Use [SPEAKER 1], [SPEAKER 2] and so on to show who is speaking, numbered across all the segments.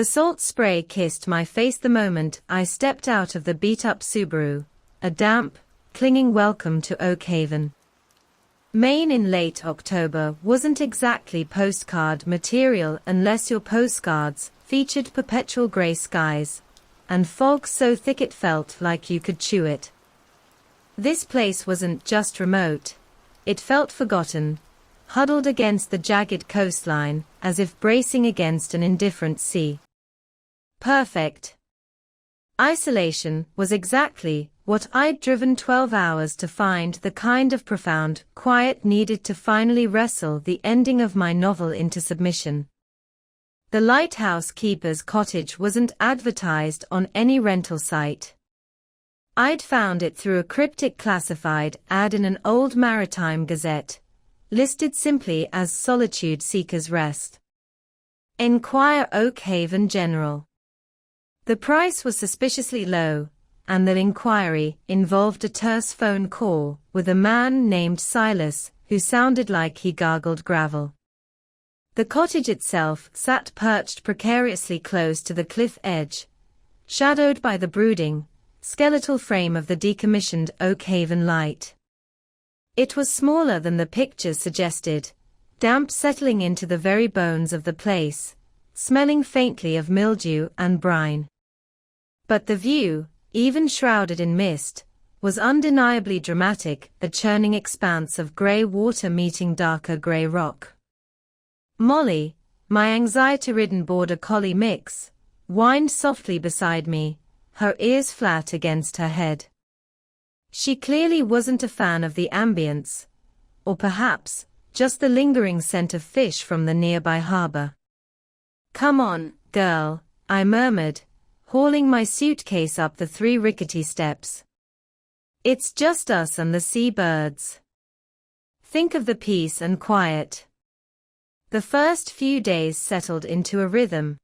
[SPEAKER 1] The salt spray kissed my face the moment I stepped out of the beat-up Subaru, a damp, clinging welcome to Oakhaven. Maine in late October wasn't exactly postcard material unless your postcards featured perpetual grey skies, and fog so thick it felt like you could chew it. This place wasn't just remote, it felt forgotten, huddled against the jagged coastline, as if bracing against an indifferent sea. Perfect. Isolation was exactly what I'd driven 12 hours to find, the kind of profound quiet needed to finally wrestle the ending of my novel into submission. The Lighthouse keeper's cottage wasn't advertised on any rental site. I'd found it through a cryptic classified ad in an old maritime gazette, listed simply as Solitude Seeker's Rest. Enquire Oakhaven General. The price was suspiciously low, and the inquiry involved a terse phone call with a man named Silas, who sounded like he gargled gravel. The cottage itself sat perched precariously close to the cliff edge, shadowed by the brooding, skeletal frame of the decommissioned Oakhaven light. It was smaller than the pictures suggested, damp settling into the very bones of the place, smelling faintly of mildew and brine. But the view, even shrouded in mist, was undeniably dramatic, a churning expanse of grey water meeting darker grey rock. Molly, my anxiety-ridden border collie mix, whined softly beside me, her ears flat against her head. She clearly wasn't a fan of the ambience, or perhaps, just the lingering scent of fish from the nearby harbor. "Come on, girl," I murmured, hauling my suitcase up the 3 rickety steps. "It's just us and the sea birds. Think of the peace and quiet." The first few days settled into a rhythm.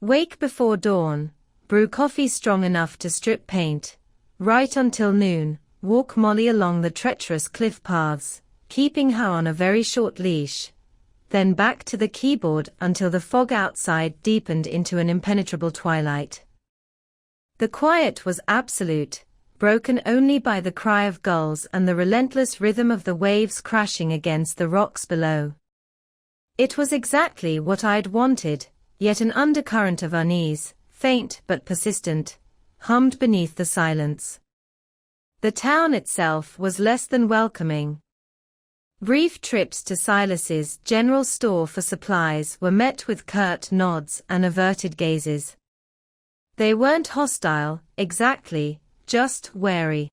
[SPEAKER 1] Wake before dawn, brew coffee strong enough to strip paint, write until noon, walk Molly along the treacherous cliff paths, keeping her on a very short leash, then back to the keyboard until the fog outside deepened into an impenetrable twilight. The quiet was absolute, broken only by the cry of gulls and the relentless rhythm of the waves crashing against the rocks below. It was exactly what I'd wanted, yet an undercurrent of unease, faint but persistent, hummed beneath the silence. The town itself was less than welcoming. Brief trips to Silas's general store for supplies were met with curt nods and averted gazes. They weren't hostile, exactly, just wary.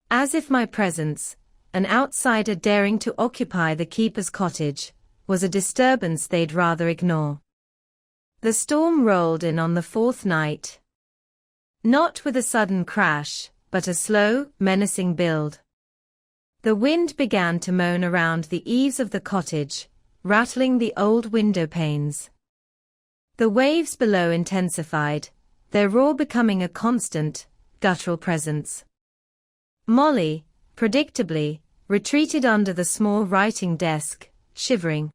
[SPEAKER 1] As if my presence, an outsider daring to occupy the keeper's cottage, was a disturbance they'd rather ignore. The storm rolled in on the 4th night. Not with a sudden crash, but a slow, menacing build. The wind began to moan around the eaves of the cottage, rattling the old window panes. The waves below intensified, their roar becoming a constant, guttural presence. Molly, predictably, retreated under the small writing desk, shivering.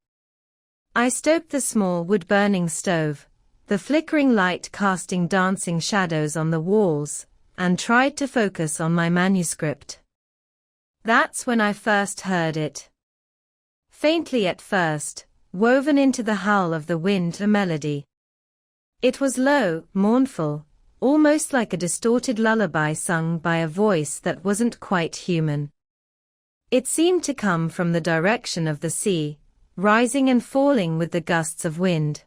[SPEAKER 1] I stoked the small wood-burning stove, the flickering light casting dancing shadows on the walls, and tried to focus on my manuscript. That's when I first heard it. Faintly at first, woven into the howl of the wind, a melody. It was low, mournful, almost like a distorted lullaby sung by a voice that wasn't quite human. It seemed to come from the direction of the sea, rising and falling with the gusts of wind.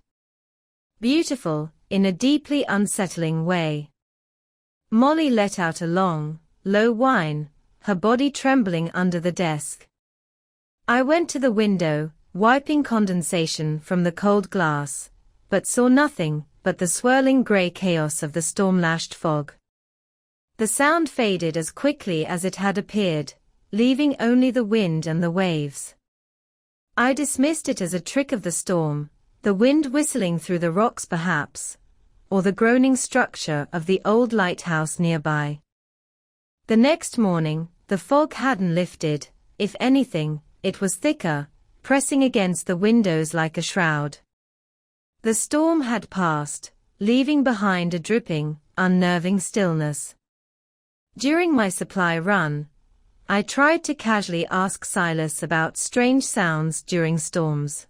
[SPEAKER 1] Beautiful, in a deeply unsettling way. Molly let out a long, low whine, her body trembling under the desk. I went to the window, wiping condensation from the cold glass, but saw nothing but the swirling grey chaos of the storm-lashed fog. The sound faded as quickly as it had appeared, leaving only the wind and the waves. I dismissed it as a trick of the storm, the wind whistling through the rocks perhaps, or the groaning structure of the old lighthouse nearby. The next morning, the fog hadn't lifted, if anything, it was thicker, pressing against the windows like a shroud. The storm had passed, leaving behind a dripping, unnerving stillness. During my supply run, I tried to casually ask Silas about strange sounds during storms.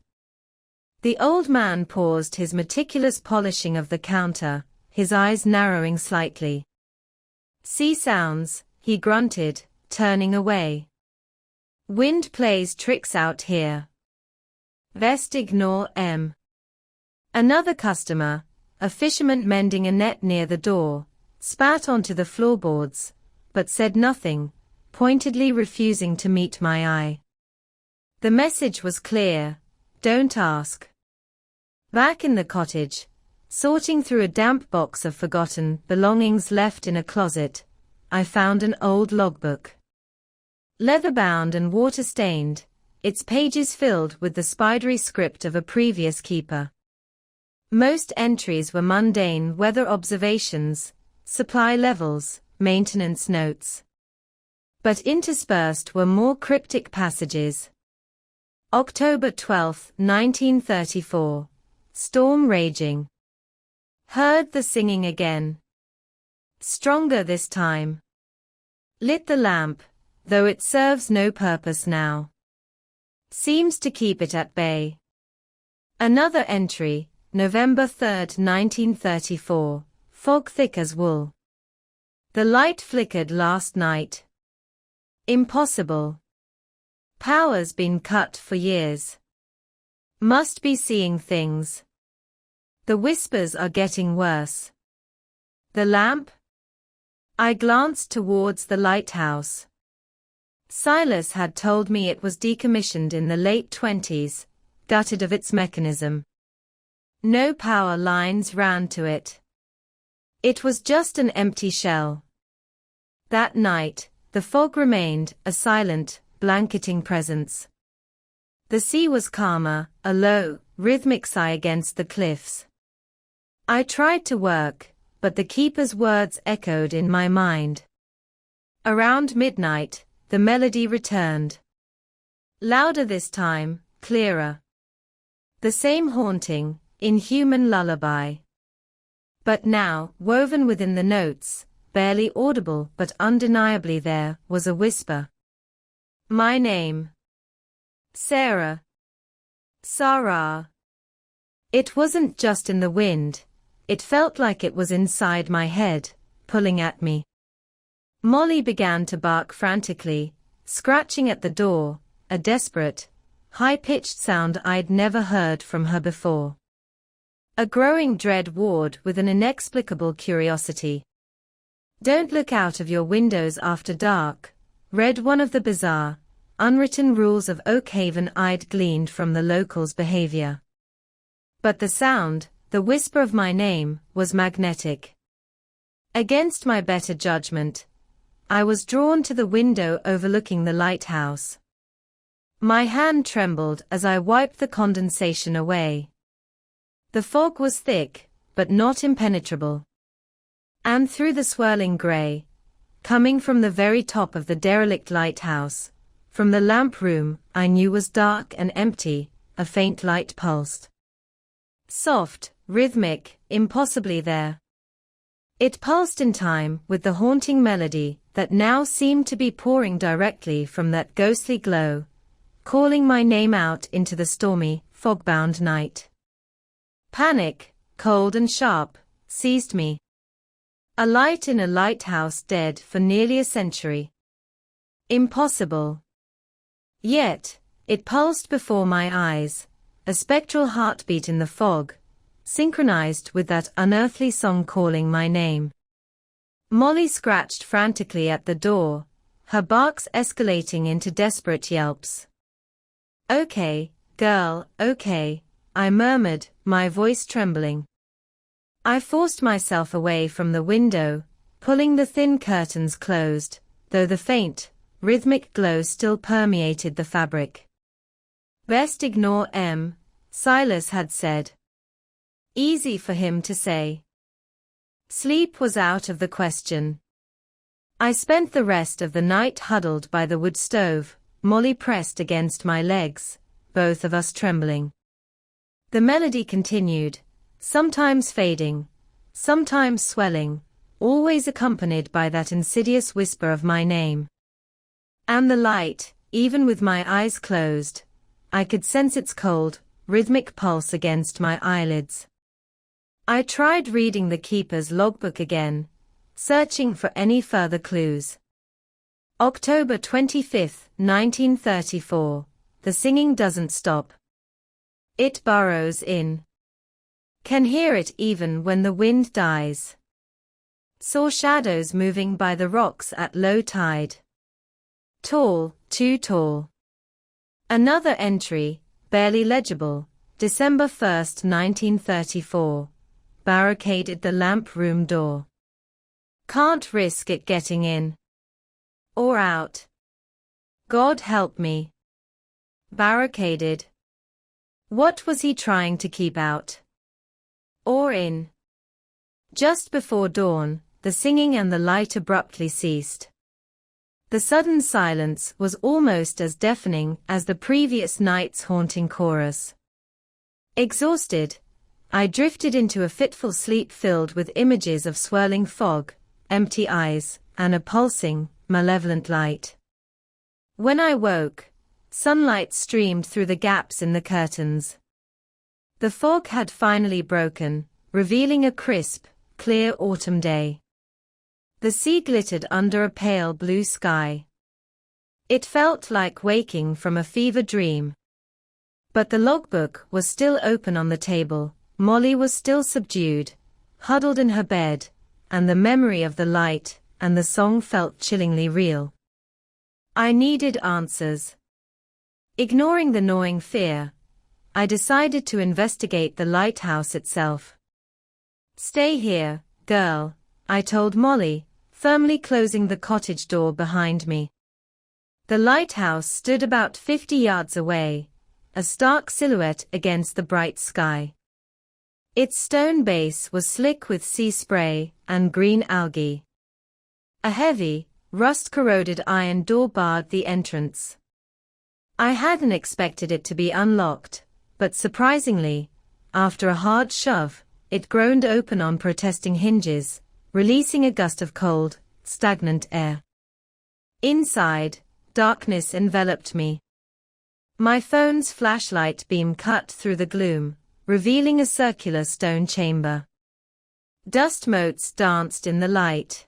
[SPEAKER 1] The old man paused his meticulous polishing of the counter, his eyes narrowing slightly. "Sea sounds," he grunted, turning away. "Wind plays tricks out here. Best ignore em." Another customer, a fisherman mending a net near the door, spat onto the floorboards, but said nothing, pointedly refusing to meet my eye. The message was clear: don't ask. Back in the cottage, sorting through a damp box of forgotten belongings left in a closet, I found an old logbook. Leather-bound and water-stained, its pages filled with the spidery script of a previous keeper. Most entries were mundane weather observations, supply levels, maintenance notes. But interspersed were more cryptic passages. October 12, 1934. Storm raging. Heard the singing again. Stronger this time. Lit the lamp, though it serves no purpose now. Seems to keep it at bay. Another entry, November 3, 1934. Fog thick as wool. The light flickered last night. Impossible. Power's been cut for years. Must be seeing things. The whispers are getting worse. The lamp? I glanced towards the lighthouse. Silas had told me it was decommissioned in the late 20s, gutted of its mechanism. No power lines ran to it. It was just an empty shell. That night, the fog remained a silent, blanketing presence. The sea was calmer, a low, rhythmic sigh against the cliffs. I tried to work, but the keeper's words echoed in my mind. Around midnight, the melody returned. Louder this time, clearer. The same haunting, inhuman lullaby. But now, woven within the notes, barely audible but undeniably there, was a whisper. My name. Sarah. Sarah. It wasn't just in the wind, it felt like it was inside my head, pulling at me. Molly began to bark frantically, scratching at the door, a desperate, high-pitched sound I'd never heard from her before. A growing dread warred with an inexplicable curiosity. Don't look out of your windows after dark, read one of the bizarre, unwritten rules of Oakhaven I'd gleaned from the locals' behavior. But the sound, the whisper of my name, was magnetic. Against my better judgment, I was drawn to the window overlooking the lighthouse. My hand trembled as I wiped the condensation away. The fog was thick, but not impenetrable. And through the swirling grey, coming from the very top of the derelict lighthouse, from the lamp room I knew was dark and empty, a faint light pulsed. Soft, rhythmic, impossibly there. It pulsed in time with the haunting melody that now seemed to be pouring directly from that ghostly glow, calling my name out into the stormy, fog-bound night. Panic, cold and sharp, seized me. A light in a lighthouse dead for nearly a century. Impossible. Yet, it pulsed before my eyes, a spectral heartbeat in the fog, synchronized with that unearthly song calling my name. Molly scratched frantically at the door, her barks escalating into desperate yelps. Okay, girl, okay, I murmured, my voice trembling. I forced myself away from the window, pulling the thin curtains closed, though the faint, rhythmic glow still permeated the fabric. Best ignore em, Silas had said. Easy for him to say. Sleep was out of the question. I spent the rest of the night huddled by the wood stove, Molly pressed against my legs, both of us trembling. The melody continued, sometimes fading, sometimes swelling, always accompanied by that insidious whisper of my name. And the light, even with my eyes closed, I could sense its cold, rhythmic pulse against my eyelids. I tried reading the keeper's logbook again, searching for any further clues. October 25, 1934. The singing doesn't stop. It burrows in. Can hear it even when the wind dies. Saw shadows moving by the rocks at low tide. Tall, too tall. Another entry, barely legible, December 1, 1934. Barricaded the lamp room door. Can't risk it getting in. Or out. God help me. Barricaded. What was he trying to keep out? Or in? Just before dawn, the singing and the light abruptly ceased. The sudden silence was almost as deafening as the previous night's haunting chorus. Exhausted, I drifted into a fitful sleep filled with images of swirling fog, empty eyes, and a pulsing, malevolent light. When I woke, sunlight streamed through the gaps in the curtains. The fog had finally broken, revealing a crisp, clear autumn day. The sea glittered under a pale blue sky. It felt like waking from a fever dream. But the logbook was still open on the table, Molly was still subdued, huddled in her bed, and the memory of the light and the song felt chillingly real. I needed answers. Ignoring the gnawing fear, I decided to investigate the lighthouse itself. Stay here, girl, I told Molly, firmly closing the cottage door behind me. The lighthouse stood about 50 yards away, a stark silhouette against the bright sky. Its stone base was slick with sea spray and green algae. A heavy, rust-corroded iron door barred the entrance. I hadn't expected it to be unlocked, but surprisingly, after a hard shove, it groaned open on protesting hinges, releasing a gust of cold, stagnant air. Inside, darkness enveloped me. My phone's flashlight beam cut through the gloom, revealing a circular stone chamber. Dust motes danced in the light.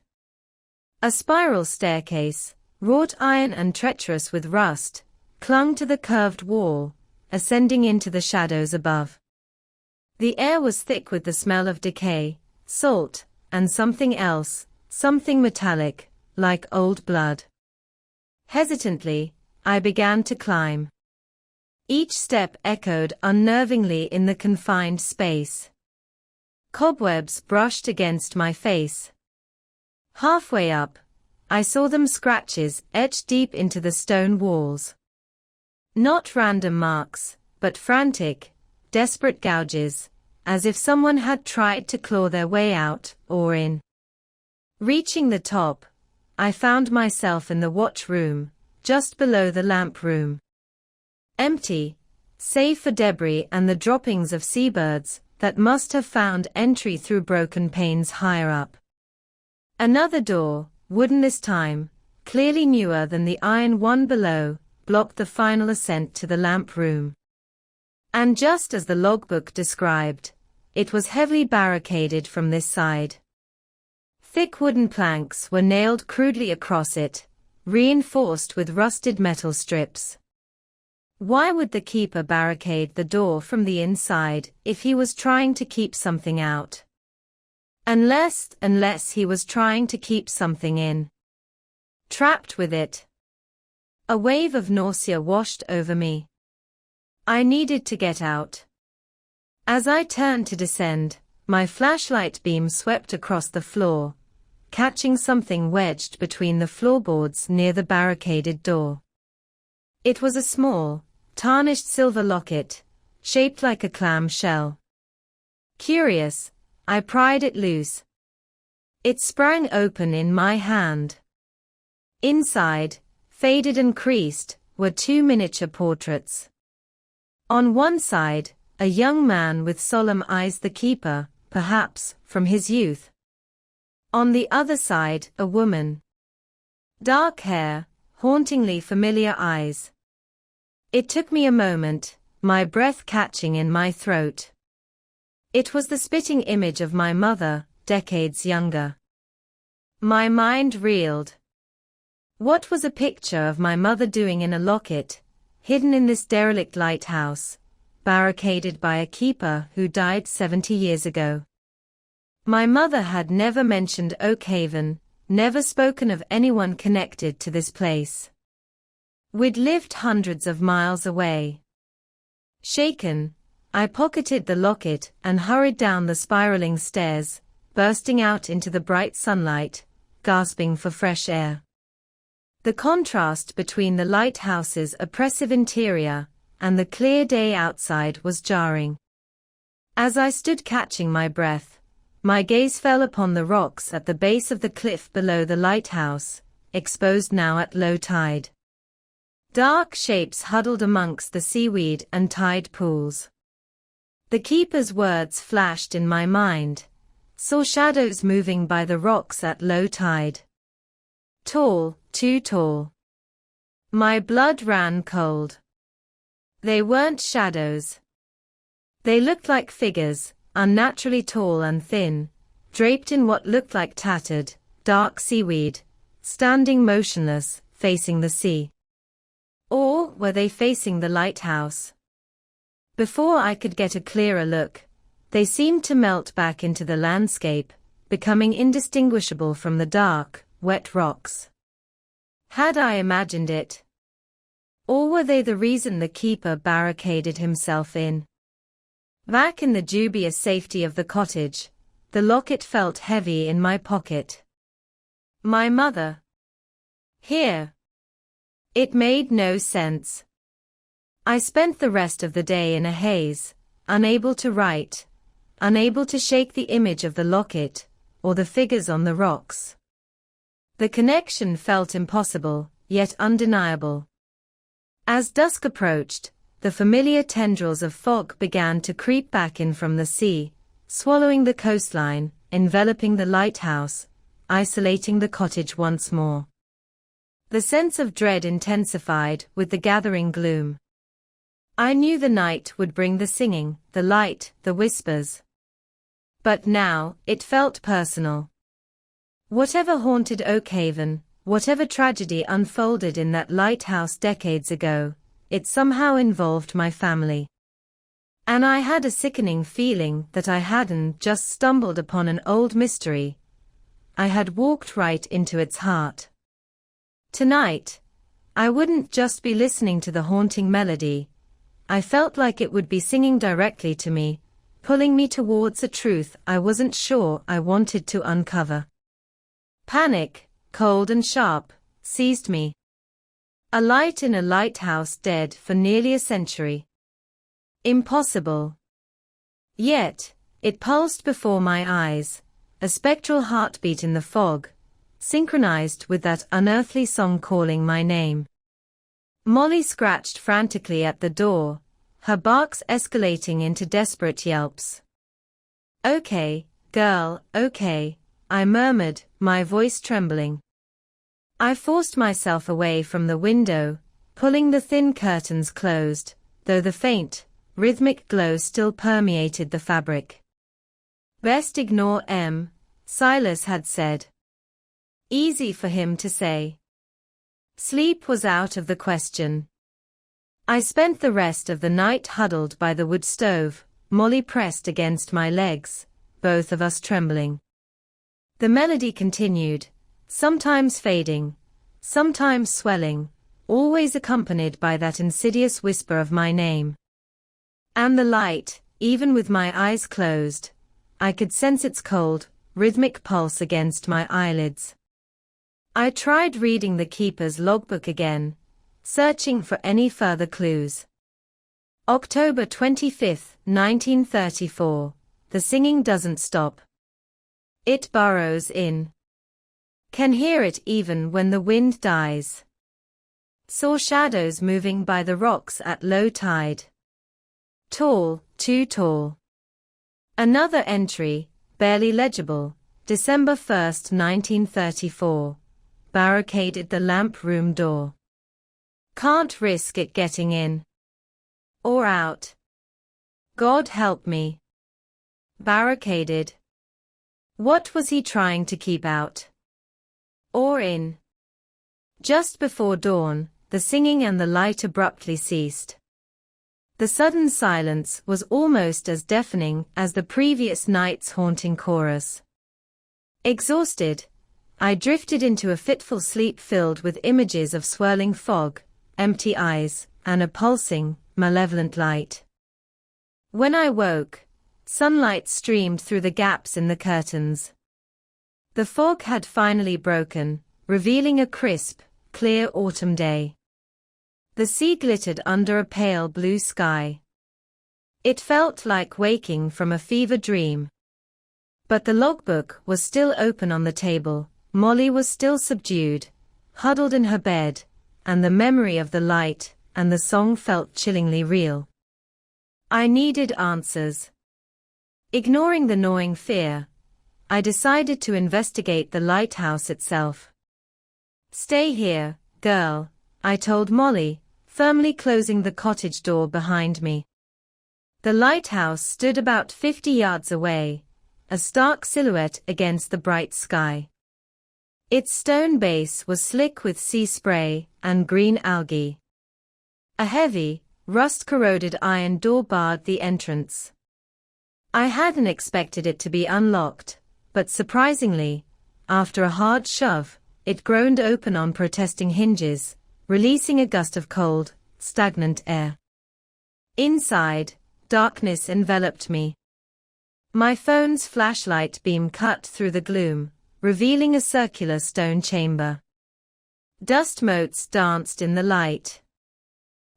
[SPEAKER 1] A spiral staircase, wrought iron and treacherous with rust, clung to the curved wall, ascending into the shadows above. The air was thick with the smell of decay, salt, and something else, something metallic, like old blood. Hesitantly, I began to climb. Each step echoed unnervingly in the confined space. Cobwebs brushed against my face. Halfway up, I saw them scratches etched deep into the stone walls. Not random marks, but frantic, desperate gouges, as if someone had tried to claw their way out or in. Reaching the top, I found myself in the watch room, just below the lamp room. Empty, save for debris and the droppings of seabirds that must have found entry through broken panes higher up. Another door, wooden this time, clearly newer than the iron one below, blocked the final ascent to the lamp room. And just as the logbook described, it was heavily barricaded from this side. Thick wooden planks were nailed crudely across it, reinforced with rusted metal strips. Why would the keeper barricade the door from the inside if he was trying to keep something out? Unless he was trying to keep something in. Trapped with it. A wave of nausea washed over me. I needed to get out. As I turned to descend, my flashlight beam swept across the floor, catching something wedged between the floorboards near the barricaded door. It was a small, tarnished silver locket, shaped like a clam shell. Curious, I pried it loose. It sprang open in my hand. Inside, faded and creased, were two miniature portraits. On one side, a young man with solemn eyes, the keeper, perhaps, from his youth. On the other side, a woman. Dark hair, hauntingly familiar eyes. It took me a moment, my breath catching in my throat. It was the spitting image of my mother, decades younger. My mind reeled. What was a picture of my mother doing in a locket, hidden in this derelict lighthouse, barricaded by a keeper who died 70 years ago? My mother had never mentioned Oakhaven, never spoken of anyone connected to this place. We'd lived hundreds of miles away. Shaken, I pocketed the locket and hurried down the spiraling stairs, bursting out into the bright sunlight, gasping for fresh air. The contrast between the lighthouse's oppressive interior and the clear day outside was jarring. As I stood catching my breath, my gaze fell upon the rocks at the base of the cliff below the lighthouse, exposed now at low tide. Dark shapes huddled amongst the seaweed and tide pools. The keeper's words flashed in my mind. Saw shadows moving by the rocks at low tide. Tall, too tall. My blood ran cold. They weren't shadows. They looked like figures, unnaturally tall and thin, draped in what looked like tattered, dark seaweed, standing motionless, facing the sea. Or were they facing the lighthouse? Before I could get a clearer look, they seemed to melt back into the landscape, becoming indistinguishable from the dark, wet rocks. Had I imagined it? Or were they the reason the keeper barricaded himself in? Back in the dubious safety of the cottage, the locket felt heavy in my pocket. My mother. Here. It made no sense. I spent the rest of the day in a haze, unable to write, unable to shake the image of the locket, or the figures on the rocks. The connection felt impossible, yet undeniable. As dusk approached, the familiar tendrils of fog began to creep back in from the sea, swallowing the coastline, enveloping the lighthouse, isolating the cottage once more. The sense of dread intensified with the gathering gloom. I knew the night would bring the singing, the light, the whispers. But now, it felt personal. Whatever haunted Oakhaven, whatever tragedy unfolded in that lighthouse decades ago, it somehow involved my family. And I had a sickening feeling that I hadn't just stumbled upon an old mystery. I had walked right into its heart. Tonight, I wouldn't just be listening to the haunting melody. I felt like it would be singing directly to me, pulling me towards a truth I wasn't sure I wanted to uncover. Panic, cold and sharp, seized me. A light in a lighthouse dead for nearly a century. Impossible. Yet, it pulsed before my eyes, a spectral heartbeat in the fog, synchronized with that unearthly song calling my name. Molly scratched frantically at the door, her barks escalating into desperate yelps. "Okay, girl, okay," I murmured, my voice trembling. I forced myself away from the window, pulling the thin curtains closed, though the faint, rhythmic glow still permeated the fabric. "Best ignore M," Silas had said. Easy for him to say. Sleep was out of the question. I spent the rest of the night huddled by the wood stove, Molly pressed against my legs, both of us trembling. The melody continued, sometimes fading, sometimes swelling, always accompanied by that insidious whisper of my name. And the light, even with my eyes closed, I could sense its cold, rhythmic pulse against my eyelids. I tried reading the keeper's logbook again, searching for any further clues. October 25, 1934. The singing doesn't stop. It burrows in. Can hear it even when the wind dies. Saw shadows moving by the rocks at low tide. Tall, too tall. Another entry, barely legible, December 1st, 1934. Barricaded the lamp room door. Can't risk it getting in. Or out. God help me. Barricaded. What was he trying to keep out? Or in? Just before dawn, the singing and the light abruptly ceased. The sudden silence was almost as deafening as the previous night's haunting chorus. Exhausted, I drifted into a fitful sleep filled with images of swirling fog, empty eyes, and a pulsing, malevolent light. When I woke, sunlight streamed through the gaps in the curtains. The fog had finally broken, revealing a crisp, clear autumn day. The sea glittered under a pale blue sky. It felt like waking from a fever dream. But the logbook was still open on the table, Molly was still subdued, huddled in her bed, and the memory of the light and the song felt chillingly real. I needed answers. Ignoring the gnawing fear, I decided to investigate the lighthouse itself. Stay here, girl, I told Molly, firmly closing the cottage door behind me. The lighthouse stood about 50 yards away, a stark silhouette against the bright sky. Its stone base was slick with sea spray and green algae. A heavy, rust-corroded iron door barred the entrance. I hadn't expected it to be unlocked, but surprisingly, after a hard shove, it groaned open on protesting hinges, releasing a gust of cold, stagnant air. Inside, darkness enveloped me. My phone's flashlight beam cut through the gloom, revealing a circular stone chamber. Dust motes danced in the light.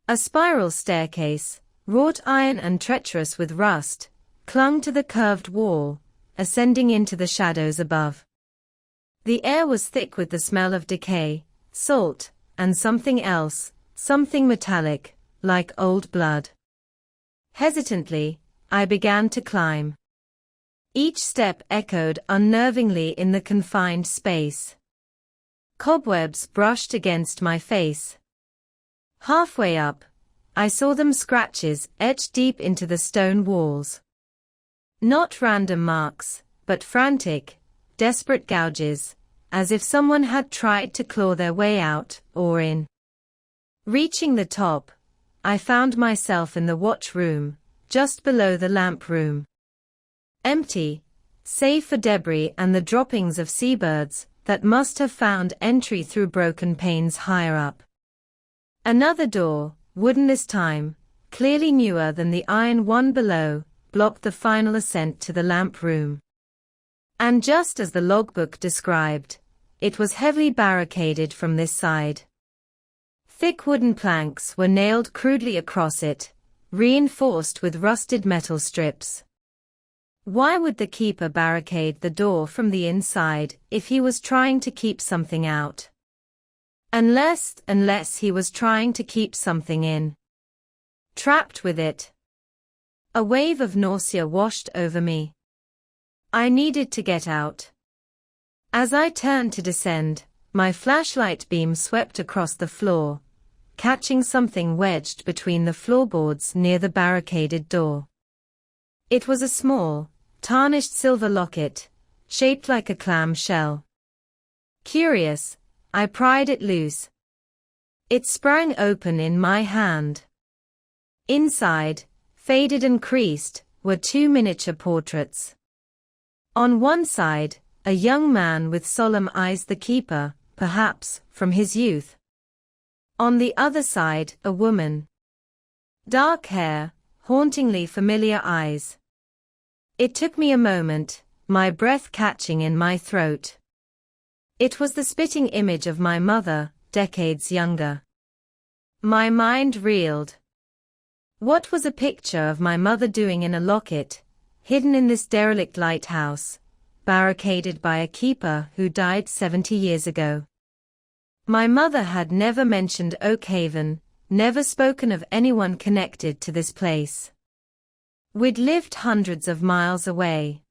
[SPEAKER 1] A spiral staircase, wrought iron and treacherous with rust, clung to the curved wall, ascending into the shadows above. The air was thick with the smell of decay, salt, and something else, something metallic, like old blood. Hesitantly, I began to climb. Each step echoed unnervingly in the confined space. Cobwebs brushed against my face. Halfway up, I saw them scratches etched deep into the stone walls. Not random marks, but frantic, desperate gouges, as if someone had tried to claw their way out or in. Reaching the top, I found myself in the watch room, just below the lamp room. Empty, save for debris and the droppings of seabirds that must have found entry through broken panes higher up. Another door, wooden this time, clearly newer than the iron one below, blocked the final ascent to the lamp room. And just as the logbook described, it was heavily barricaded from this side. Thick wooden planks were nailed crudely across it, reinforced with rusted metal strips. Why would the keeper barricade the door from the inside if he was trying to keep something out? Unless he was trying to keep something in. Trapped with it. A wave of nausea washed over me. I needed to get out. As I turned to descend, my flashlight beam swept across the floor, catching something wedged between the floorboards near the barricaded door. It was a small, tarnished silver locket, shaped like a clam shell. Curious, I pried it loose. It sprang open in my hand. Inside, faded and creased, were two miniature portraits. On one side, a young man with solemn eyes, the keeper, perhaps, from his youth. On the other side, a woman. Dark hair, hauntingly familiar eyes. It took me a moment, my breath catching in my throat. It was the spitting image of my mother, decades younger. My mind reeled. What was a picture of my mother doing in a locket, hidden in this derelict lighthouse, barricaded by a keeper who died 70 years ago? My mother had never mentioned Oakhaven, never spoken of anyone connected to this place. We'd lived hundreds of miles away.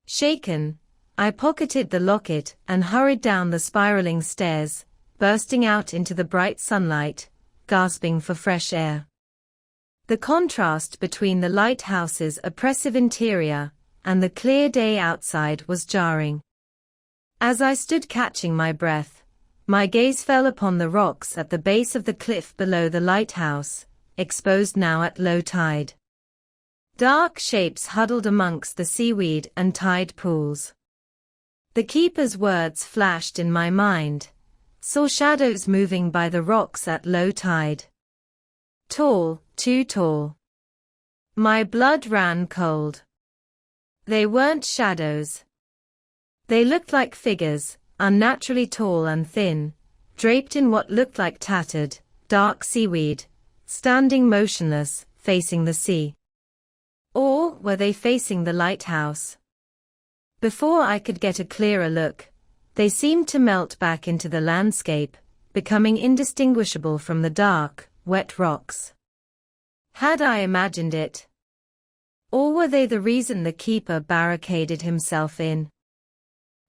[SPEAKER 1] Shaken, I pocketed the locket and hurried down the spiraling stairs, bursting out into the bright sunlight, gasping for fresh air. The contrast between the lighthouse's oppressive interior and the clear day outside was jarring. As I stood catching my breath, my gaze fell upon the rocks at the base of the cliff below the lighthouse, exposed now at low tide. Dark shapes huddled amongst the seaweed and tide pools. The keeper's words flashed in my mind. Saw shadows moving by the rocks at low tide. Tall, too tall. My blood ran cold. They weren't shadows. They looked like figures, unnaturally tall and thin, draped in what looked like tattered, dark seaweed, standing motionless, facing the sea. Or were they facing the lighthouse? Before I could get a clearer look, they seemed to melt back into the landscape, becoming indistinguishable from the dark, wet rocks. Had I imagined it? Or were they the reason the keeper barricaded himself in?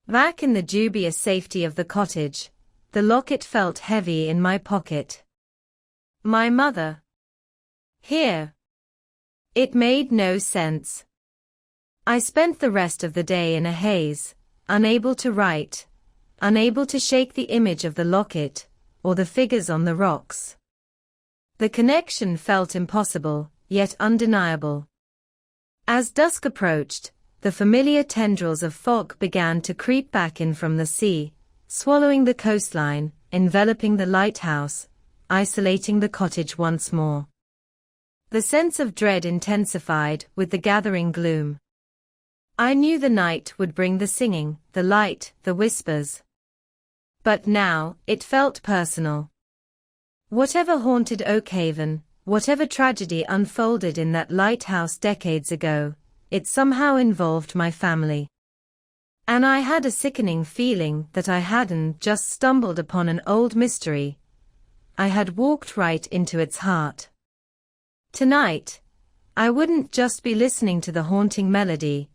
[SPEAKER 1] Back in the dubious safety of the cottage, the locket felt heavy in my pocket. My mother. Here. It made no sense. I spent the rest of the day in a haze, unable to write, unable to shake the image of the locket, or the figures on the rocks. The connection felt impossible, yet undeniable. As dusk approached, the familiar tendrils of fog began to creep back in from the sea, swallowing the coastline, enveloping the lighthouse, isolating the cottage once more. The sense of dread intensified with the gathering gloom. I knew the night would bring the singing, the light, the whispers. But now, it felt personal. Whatever haunted Oakhaven, whatever tragedy unfolded in that lighthouse decades ago, it somehow involved my family. And I had a sickening feeling that I hadn't just stumbled upon an old mystery. I had walked right into its heart. Tonight, I wouldn't just be listening to the haunting melody.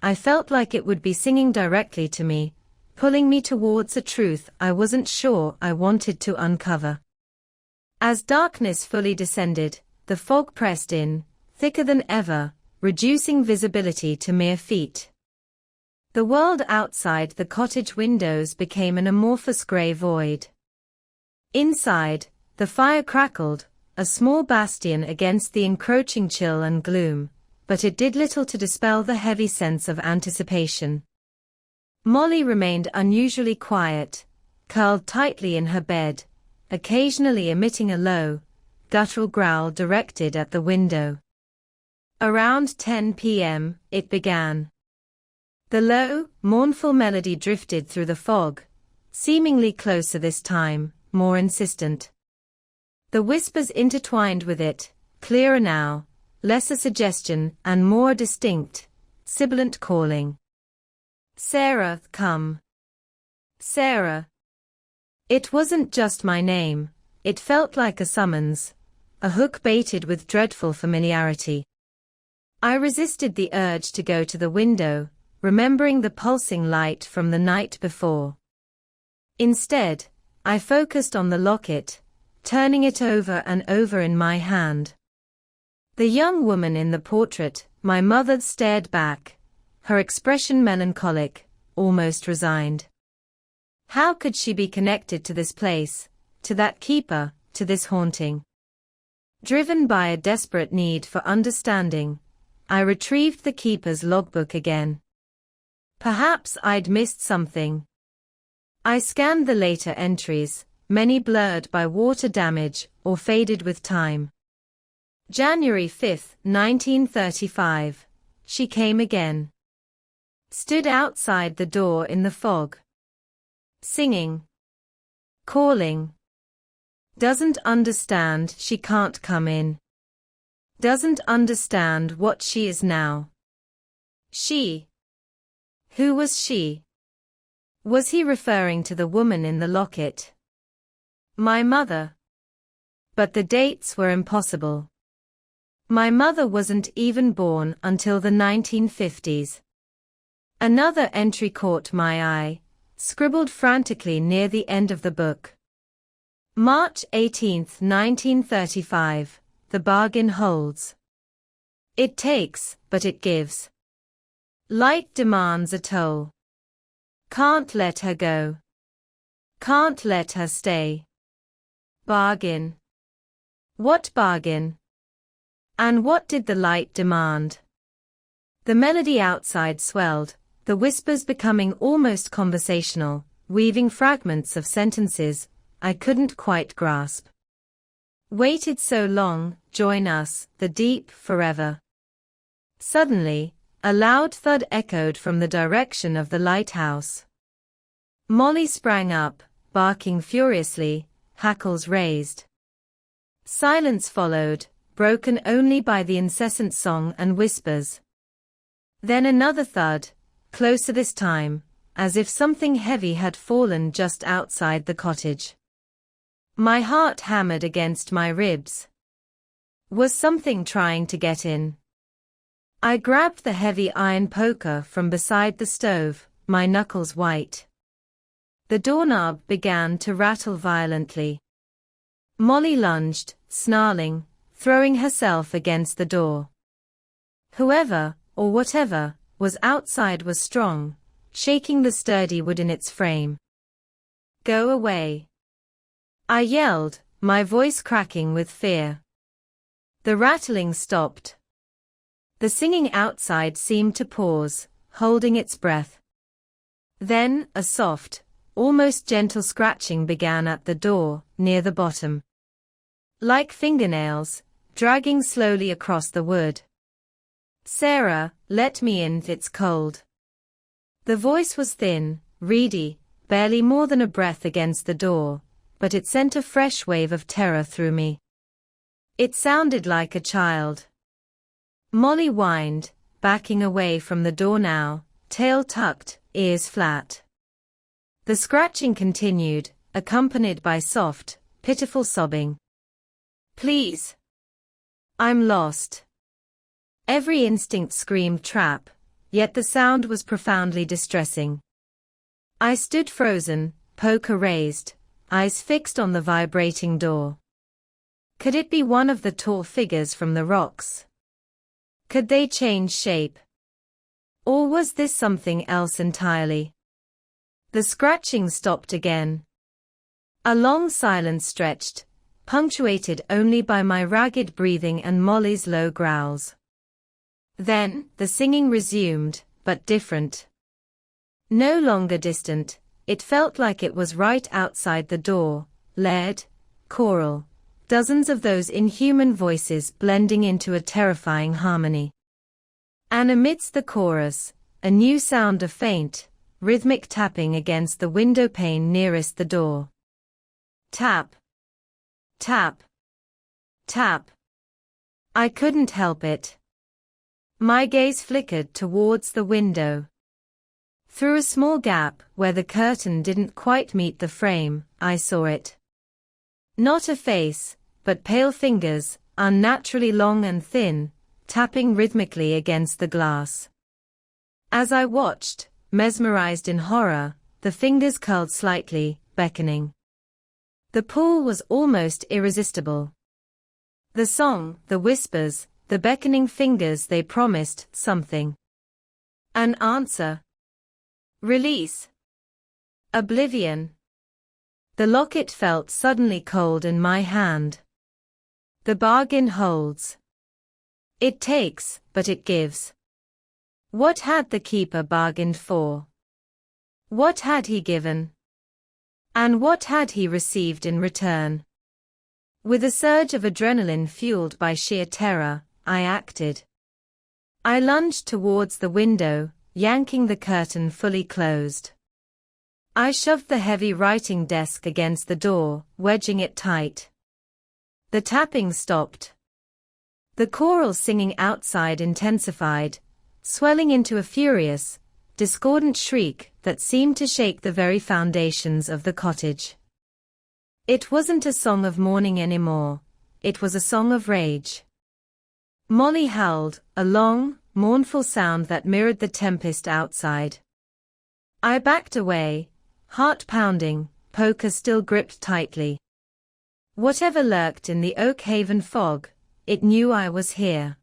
[SPEAKER 1] I felt like it would be singing directly to me, pulling me towards a truth I wasn't sure I wanted to uncover. As darkness fully descended, the fog pressed in, thicker than ever, reducing visibility to mere feet. The world outside the cottage windows became an amorphous grey void. Inside, the fire crackled, a small bastion against the encroaching chill and gloom, but it did little to dispel the heavy sense of anticipation. Molly remained unusually quiet, curled tightly in her bed, occasionally emitting a low, guttural growl directed at the window. Around 10 p.m., it began. The low, mournful melody drifted through the fog, seemingly closer this time, more insistent. The whispers intertwined with it, clearer now, less a suggestion and more distinct, sibilant calling. Sarah, come. Sarah. It wasn't just my name, it felt like a summons, a hook baited with dreadful familiarity. I resisted the urge to go to the window, remembering the pulsing light from the night before. Instead, I focused on the locket, turning it over and over in my hand. The young woman in the portrait, my mother, stared back, her expression melancholic, almost resigned. How could she be connected to this place, to that keeper, to this haunting? Driven by a desperate need for understanding, I retrieved the keeper's logbook again. Perhaps I'd missed something. I scanned the later entries, many blurred by water damage or faded with time. January 5, 1935. She came again. Stood outside the door in the fog. Singing. Calling. Doesn't understand she can't come in. Doesn't understand what she is now. She. Who was she? Was he referring to the woman in the locket? My mother. But the dates were impossible. My mother wasn't even born until the 1950s. Another entry caught my eye, scribbled frantically near the end of the book. March 18, 1935, the bargain holds. It takes, but it gives. Light demands a toll. Can't let her go. Can't let her stay. Bargain. What bargain? And what did the light demand? The melody outside swelled, the whispers becoming almost conversational, weaving fragments of sentences I couldn't quite grasp. Waited so long, join us, the deep, forever. Suddenly, a loud thud echoed from the direction of the lighthouse. Molly sprang up, barking furiously, hackles raised. Silence followed, broken only by the incessant song and whispers. Then another thud, closer this time, as if something heavy had fallen just outside the cottage. My heart hammered against my ribs. Was something trying to get in? I grabbed the heavy iron poker from beside the stove, my knuckles white. The doorknob began to rattle violently. Molly lunged, snarling, throwing herself against the door. Whoever, or whatever, was outside was strong, shaking the sturdy wood in its frame. Go away. I yelled, my voice cracking with fear. The rattling stopped. The singing outside seemed to pause, holding its breath. Then, a soft, almost gentle scratching began at the door, near the bottom. Like fingernails, dragging slowly across the wood. Sarah, let me in, it's cold. The voice was thin, reedy, barely more than a breath against the door, but it sent a fresh wave of terror through me. It sounded like a child. Molly whined, backing away from the door now, tail tucked, ears flat. The scratching continued, accompanied by soft, pitiful sobbing. Please. I'm lost. Every instinct screamed trap, yet the sound was profoundly distressing. I stood frozen, poker raised, eyes fixed on the vibrating door. Could it be one of the tall figures from the rocks? Could they change shape? Or was this something else entirely? The scratching stopped again. A long silence stretched, punctuated only by my ragged breathing and Molly's low growls. Then, the singing resumed, but different. No longer distant, it felt like it was right outside the door, layered, choral, dozens of those inhuman voices blending into a terrifying harmony. And amidst the chorus, a new sound of faint, rhythmic tapping against the window pane nearest the door. Tap. Tap. Tap. I couldn't help it. My gaze flickered towards the window. Through a small gap where the curtain didn't quite meet the frame, I saw it. Not a face, but pale fingers, unnaturally long and thin, tapping rhythmically against the glass. As I watched, mesmerized in horror, the fingers curled slightly, beckoning. The pull was almost irresistible. The song, the whispers, the beckoning fingers, they promised something. An answer. Release. Oblivion. The locket felt suddenly cold in my hand. The bargain holds. It takes, but it gives. What had the keeper bargained for? What had he given? And what had he received in return? With a surge of adrenaline fueled by sheer terror, I acted. I lunged towards the window, yanking the curtain fully closed. I shoved the heavy writing desk against the door, wedging it tight. The tapping stopped. The choral singing outside intensified, swelling into a furious, discordant shriek that seemed to shake the very foundations of the cottage. It wasn't a song of mourning anymore, it was a song of rage. Molly howled, a long, mournful sound that mirrored the tempest outside. I backed away, heart pounding, poker still gripped tightly. Whatever lurked in the Oakhaven fog, it knew I was here.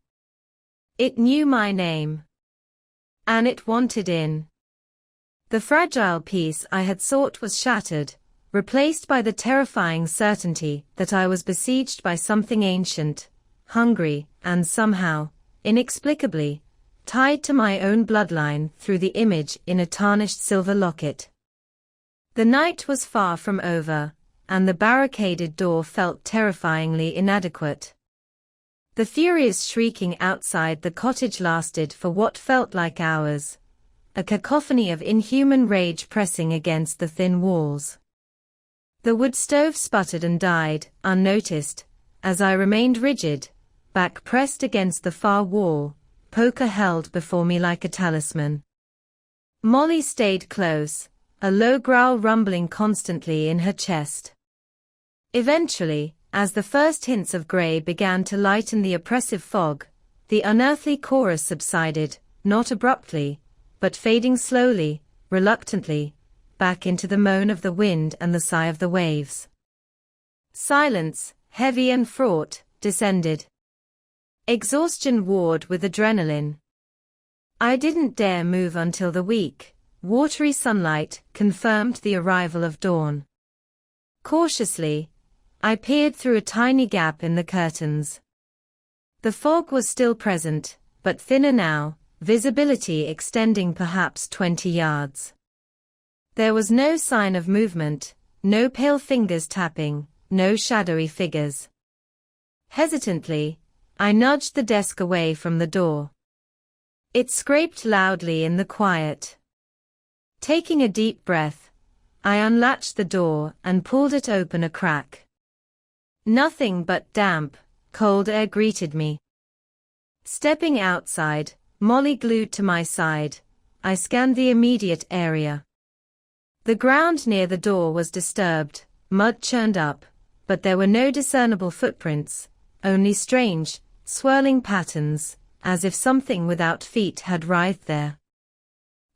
[SPEAKER 1] It knew my name. And it wanted in. The fragile peace I had sought was shattered, replaced by the terrifying certainty that I was besieged by something ancient, hungry, and somehow, inexplicably, tied to my own bloodline through the image in a tarnished silver locket. The night was far from over, and the barricaded door felt terrifyingly inadequate. The furious shrieking outside the cottage lasted for what felt like hours, a cacophony of inhuman rage pressing against the thin walls. The wood stove sputtered and died, unnoticed, as I remained rigid, back pressed against the far wall, poker held before me like a talisman. Molly stayed close, a low growl rumbling constantly in her chest. Eventually, as the first hints of grey began to lighten the oppressive fog, the unearthly chorus subsided, not abruptly, but fading slowly, reluctantly, back into the moan of the wind and the sigh of the waves. Silence, heavy and fraught, descended. Exhaustion warred with adrenaline. I didn't dare move until the weak, watery sunlight confirmed the arrival of dawn. Cautiously, I peered through a tiny gap in the curtains. The fog was still present, but thinner now, visibility extending perhaps 20 yards. There was no sign of movement, no pale fingers tapping, no shadowy figures. Hesitantly, I nudged the desk away from the door. It scraped loudly in the quiet. Taking a deep breath, I unlatched the door and pulled it open a crack. Nothing but damp, cold air greeted me. Stepping outside, Molly glued to my side, I scanned the immediate area. The ground near the door was disturbed, mud churned up, but there were no discernible footprints, only strange, swirling patterns, as if something without feet had writhed there.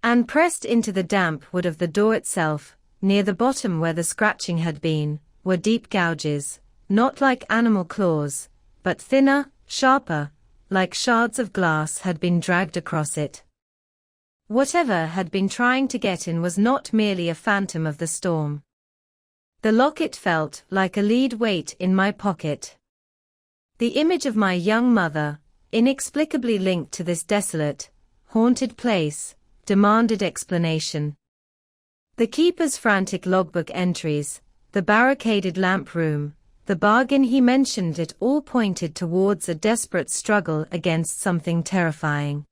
[SPEAKER 1] And pressed into the damp wood of the door itself, near the bottom where the scratching had been, were deep gouges, not like animal claws, but thinner, sharper, like shards of glass had been dragged across it. Whatever had been trying to get in was not merely a phantom of the storm. The locket felt like a lead weight in my pocket. The image of my young mother, inexplicably linked to this desolate, haunted place, demanded explanation. The keeper's frantic logbook entries, the barricaded lamp room, the bargain he mentioned, it all pointed towards a desperate struggle against something terrifying.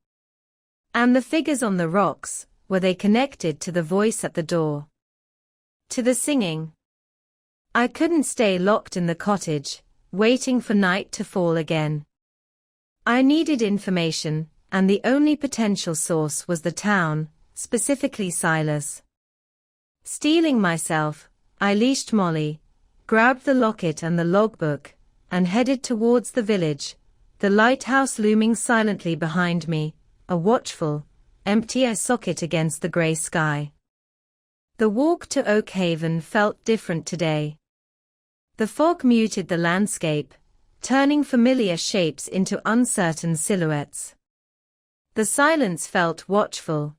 [SPEAKER 1] And the figures on the rocks, were they connected to the voice at the door? To the singing? I couldn't stay locked in the cottage, waiting for night to fall again. I needed information, and the only potential source was the town, specifically Silas. Steeling myself, I leashed Molly, grabbed the locket and the logbook, and headed towards the village, the lighthouse looming silently behind me, a watchful, empty eye socket against the grey sky. The walk to Oakhaven felt different today. The fog muted the landscape, turning familiar shapes into uncertain silhouettes. The silence felt watchful.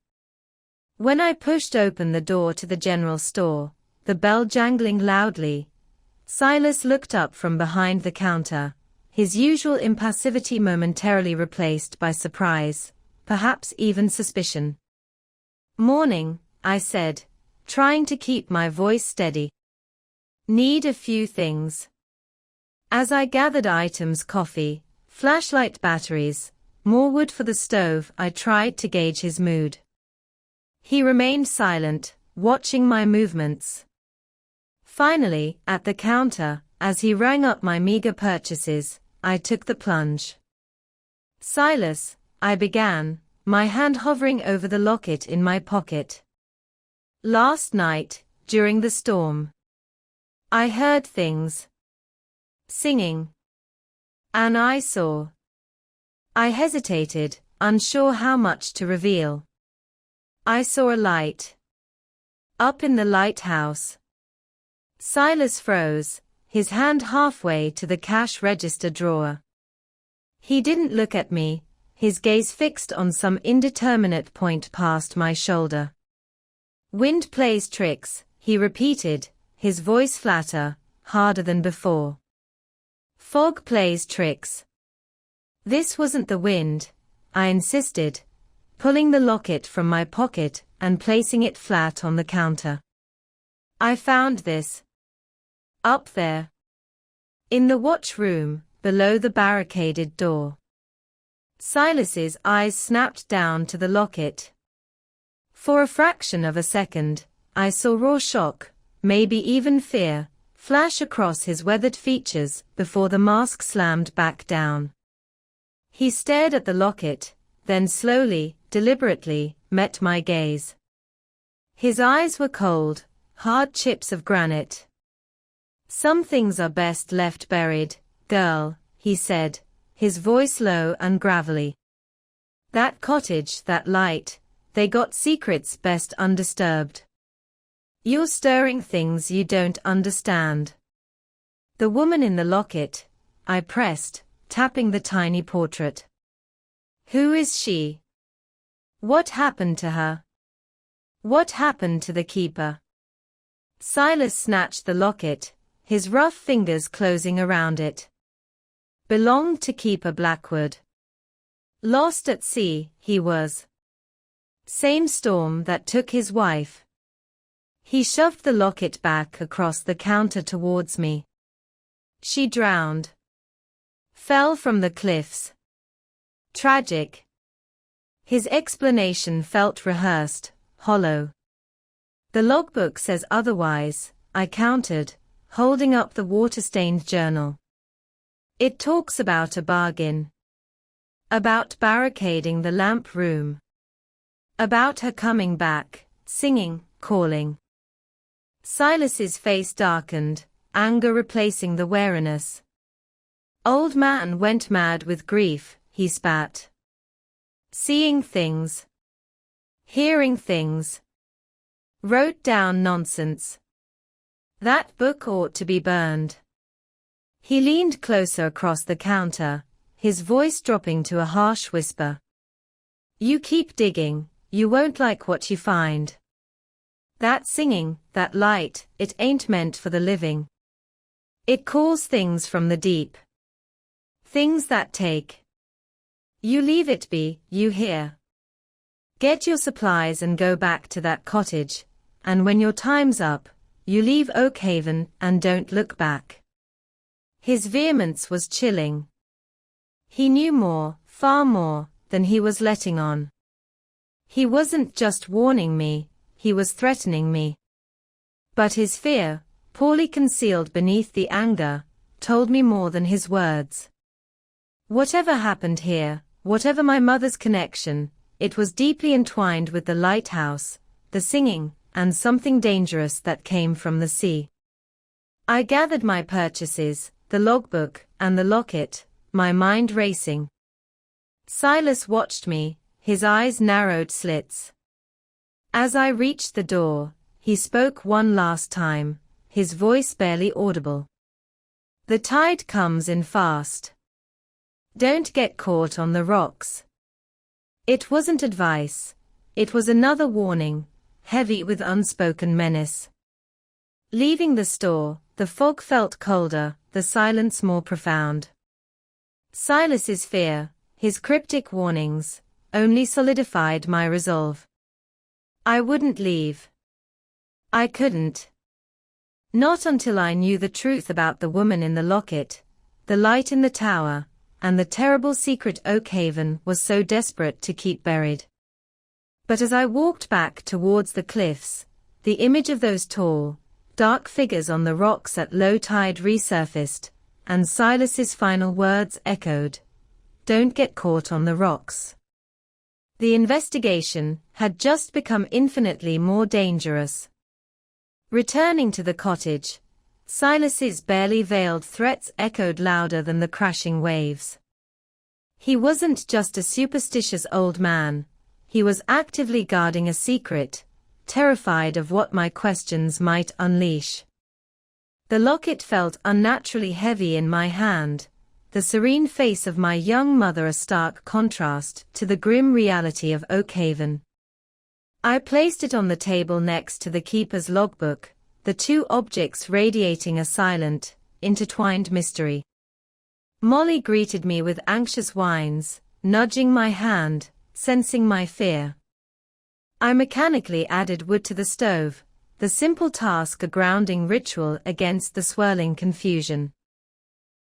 [SPEAKER 1] When I pushed open the door to the general store, the bell jangling loudly, Silas looked up from behind the counter, his usual impassivity momentarily replaced by surprise, perhaps even suspicion. "Morning," I said, trying to keep my voice steady. "Need a few things." As I gathered items: coffee, flashlight batteries, more wood for the stove, I tried to gauge his mood. He remained silent, watching my movements. Finally, at the counter, as he rang up my meager purchases, I took the plunge. "Silas," I began, my hand hovering over the locket in my pocket. "Last night, during the storm, I heard things. Singing. And I saw." I hesitated, unsure how much to reveal. I saw a light. Up in the lighthouse. Silas froze, his hand halfway to the cash register drawer. He didn't look at me, his gaze fixed on some indeterminate point past my shoulder. Wind plays tricks, he repeated, his voice flatter, harder than before. Fog plays tricks. This wasn't the wind, I insisted, pulling the locket from my pocket and placing it flat on the counter. I found this. Up there. In the watch room, below the barricaded door. Silas's eyes snapped down to the locket. For a fraction of a second, I saw raw shock, maybe even fear, flash across his weathered features before the mask slammed back down. He stared at the locket, then slowly, deliberately, met my gaze. His eyes were cold, hard chips of granite. Some things are best left buried, girl, he said, his voice low and gravelly. That cottage, that light, they got secrets best undisturbed. You're stirring things you don't understand. The woman in the locket, I pressed, tapping the tiny portrait. Who is she? What happened to her? What happened to the keeper? Silas snatched the locket, his rough fingers closing around it. Belonged to Keeper Blackwood. Lost at sea, he was. Same storm that took his wife. He shoved the locket back across the counter towards me. She drowned. Fell from the cliffs. Tragic. His explanation felt rehearsed, hollow. The logbook says otherwise, I countered, holding up the water-stained journal. It talks about a bargain. About barricading the lamp room. About her coming back, singing, calling. Silas's face darkened, anger replacing the wariness. Old man went mad with grief, he spat. Seeing things. Hearing things. Wrote down nonsense. That book ought to be burned. He leaned closer across the counter, his voice dropping to a harsh whisper. You keep digging, you won't like what you find. That singing, that light, it ain't meant for the living. It calls things from the deep. Things that take. You leave it be, you hear. Get your supplies and go back to that cottage, and when your time's up, you leave Oakhaven and don't look back. His vehemence was chilling. He knew more, far more, than he was letting on. He wasn't just warning me, he was threatening me. But his fear, poorly concealed beneath the anger, told me more than his words. Whatever happened here, whatever my mother's connection, it was deeply entwined with the lighthouse, the singing, and something dangerous that came from the sea. I gathered my purchases, the logbook, and the locket, my mind racing. Silas watched me, his eyes narrowed slits. As I reached the door, he spoke one last time, his voice barely audible. The tide comes in fast. Don't get caught on the rocks. It wasn't advice. It was another warning, heavy with unspoken menace. Leaving the store, the fog felt colder, the silence more profound. Silas's fear, his cryptic warnings, only solidified my resolve. I wouldn't leave. I couldn't. Not until I knew the truth about the woman in the locket, the light in the tower, and the terrible secret Oakhaven was so desperate to keep buried. But as I walked back towards the cliffs, the image of those tall, dark figures on the rocks at low tide resurfaced, and Silas's final words echoed. Don't get caught on the rocks. The investigation had just become infinitely more dangerous. Returning to the cottage, Silas's barely veiled threats echoed louder than the crashing waves. He wasn't just a superstitious old man, he was actively guarding a secret, terrified of what my questions might unleash. The locket felt unnaturally heavy in my hand, the serene face of my young mother a stark contrast to the grim reality of Oakhaven. I placed it on the table next to the keeper's logbook, the two objects radiating a silent, intertwined mystery. Molly greeted me with anxious whines, nudging my hand, sensing my fear. I mechanically added wood to the stove, the simple task a grounding ritual against the swirling confusion.